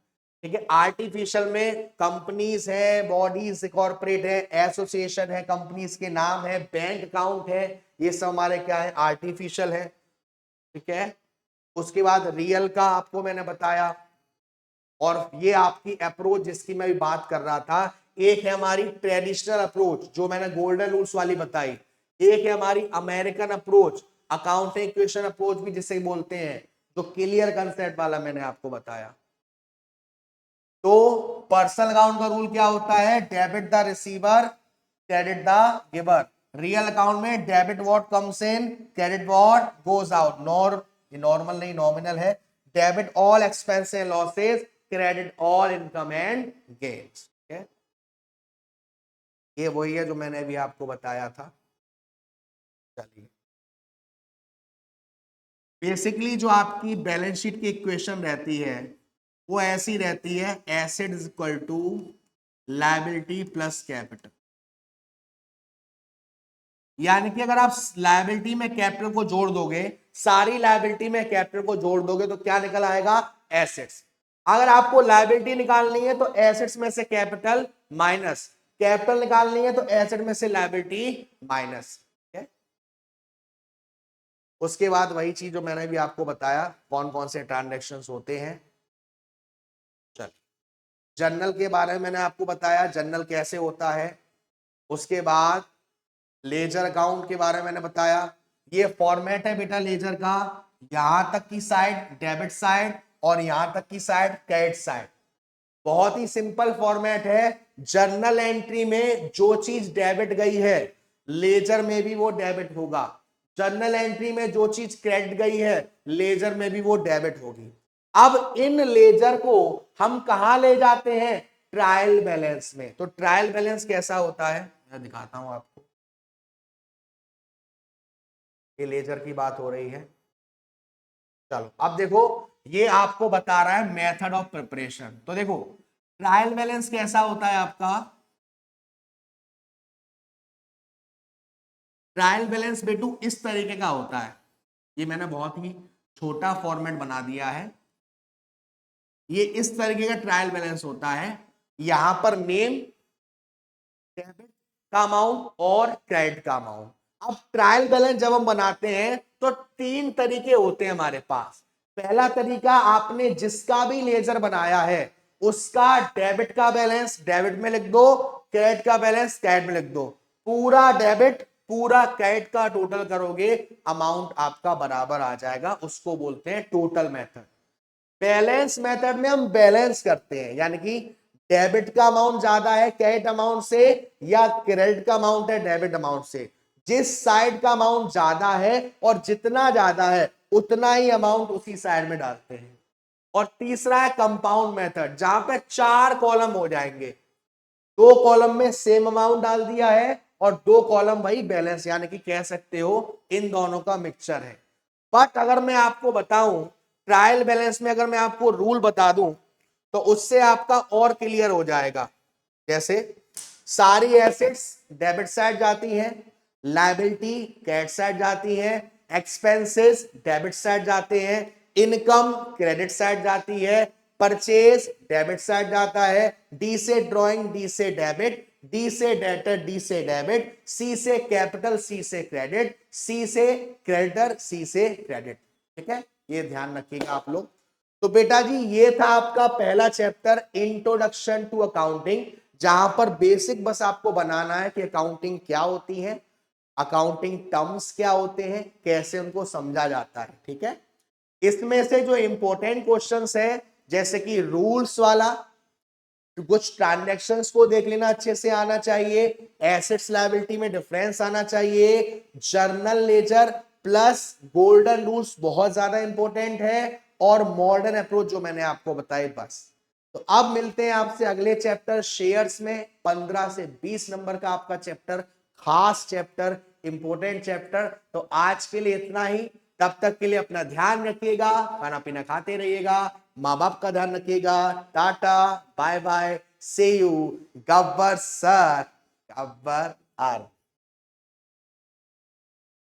ठीक है, आर्टिफिशियल में कंपनीज है, बॉडीज कॉर्पोरेट है, एसोसिएशन है, कंपनीज के नाम है, बैंक अकाउंट है, ये सब हमारे क्या है? आर्टिफिशियल है। ठीक है, उसके बाद रियल का आपको मैंने बताया। और ये आपकी अप्रोच जिसकी मैं भी बात कर रहा था, एक है हमारी ट्रेडिशनल अप्रोच जो मैंने गोल्डन रूल्स वाली बताई, एक है हमारी American approach, accounting equation approach भी जिसे बोलते हैं, जो क्लियर कंसेप्ट वाला मैंने आपको बताया। तो पर्सनल अकाउंट का रूल क्या होता है? Debit the receiver, credit the giver. Real account में debit what comes in, credit what goes out. Normal नहीं, नॉमिनल है। Debit all expense and losses, credit all income and gains. ये वही है जो मैंने अभी आपको बताया था। चलिए, बेसिकली जो आपकी बैलेंस शीट की इक्वेशन रहती है वो ऐसी रहती है, asset is equal to liability plus capital. यानी कि अगर आप लायबिलिटी में कैपिटल को जोड़ दोगे, सारी लायबिलिटी में कैपिटल को जोड़ दोगे, तो क्या निकल आएगा? एसेट्स। अगर आपको लायबिलिटी निकालनी है तो एसेट्स में से कैपिटल माइनस, कैपिटल निकालनी है तो एसेट में से लायबिलिटी माइनस। उसके बाद वही चीज जो मैंने भी आपको बताया, कौन कौन से ट्रांजेक्शन्स होते हैं। चल, जर्नल के बारे में मैंने आपको बताया, जर्नल कैसे होता है। उसके बाद लेजर अकाउंट के बारे में मैंने बताया। ये फॉर्मेट है बेटा लेजर का, यहां तक की साइड डेबिट साइड और यहां तक की साइड क्रेडिट साइड। बहुत ही सिंपल फॉर्मेट है। जर्नल एंट्री में जो चीज डेबिट गई है, लेजर में भी वो डेबिट होगा। जर्नल एंट्री में जो चीज क्रेडिट गई है, लेजर में भी वो डेबिट होगी। अब इन लेजर को हम कहां ले जाते हैं? ट्रायल बैलेंस में। तो ट्रायल बैलेंस कैसा होता है मैं दिखाता हूं आपको। ये लेजर की बात हो रही है। चलो अब देखो, ये आपको बता रहा है मेथड ऑफ प्रिपरेशन। तो देखो ट्रायल बैलेंस कैसा होता है आपका। ट्रायल बैलेंस बेटू इस तरीके का होता है, ये मैंने बहुत ही छोटा फॉर्मेट बना दिया है। ये इस तरीके का ट्रायल बैलेंस होता है, यहां पर नेम, डेबिट का अमाउंट और क्रेडिट का अमाउंट। अब ट्रायल बैलेंस जब हम बनाते हैं तो तीन तरीके होते हैं हमारे पास। पहला तरीका, आपने जिसका भी लेजर बनाया है उसका डेबिट का बैलेंस डेबिट में लिख दो, क्रेडिट का बैलेंस क्रेडिट में लिख दो। पूरा डेबिट पूरा क्रेडिट का टोटल करोगे, अमाउंट आपका बराबर आ जाएगा, उसको बोलते हैं टोटल मेथड। बैलेंस मेथड में हम बैलेंस करते हैं, यानी कि डेबिट का अमाउंट ज्यादा है क्रेडिट अमाउंट से, या क्रेडिट का अमाउंट है डेबिट अमाउंट से। जिस साइड का अमाउंट ज्यादा है और जितना ज्यादा है उतना ही अमाउंट उसी साइड में डालते हैं। और तीसरा है कंपाउंड मेथड, जहां पे 4 कॉलम हो जाएंगे, 2 कॉलम में सेम अमाउंट डाल दिया है और 2 कॉलम भाई बैलेंस, यानी कि कह सकते हो इन दोनों का मिक्सचर है। बट अगर मैं आपको बताऊं ट्रायल बैलेंस में, अगर मैं आपको रूल बता दूं तो उससे आपका और क्लियर हो जाएगा। जैसे सारी एसेट्स डेबिट साइड जाती हैं, लायबिलिटी क्रेडिट साइड जाती है, एक्सपेंसेस डेबिट साइड जाते हैं, इनकम क्रेडिट साइड जाती है, परचेज डेबिट साइड जाता है, डी से ड्रॉइंग डी से डेबिट, डी से डेटर डी से डेबिट, सी से कैपिटल सी से क्रेडिट, सी से क्रेडिटर सी से क्रेडिट। ठीक है, ये ध्यान रखिएगा आप लोग। तो बेटा जी ये था आपका पहला चैप्टर इंट्रोडक्शन टू अकाउंटिंग, जहां पर बेसिक बस आपको बनाना है कि अकाउंटिंग क्या होती है, अकाउंटिंग टर्म्स क्या होते हैं, कैसे उनको समझा जाता है। ठीक है, इसमें से जो इंपॉर्टेंट क्वेश्चंस है जैसे कि रूल्स वाला, कुछ ट्रांजैक्शंस को देख लेना अच्छे से आना चाहिए, एसेट्स लायबिलिटी में डिफरेंस आना चाहिए, journal ledger plus golden rules बहुत ज्यादा इंपॉर्टेंट है, और मॉडर्न अप्रोच जो मैंने आपको बताई बस। तो अब मिलते हैं आपसे अगले चैप्टर शेयर्स में, 15 से 20 नंबर का आपका चैप्टर, खास चैप्टर, इंपॉर्टेंट चैप्टर। तो आज के लिए इतना ही, तब तक के लिए अपना ध्यान रखिएगा, खाना पीना खाते रहिएगा, माँ बाप का ध्यान रखिएगा, tata bye bye, see you, Gabbar sir, Gabbar are.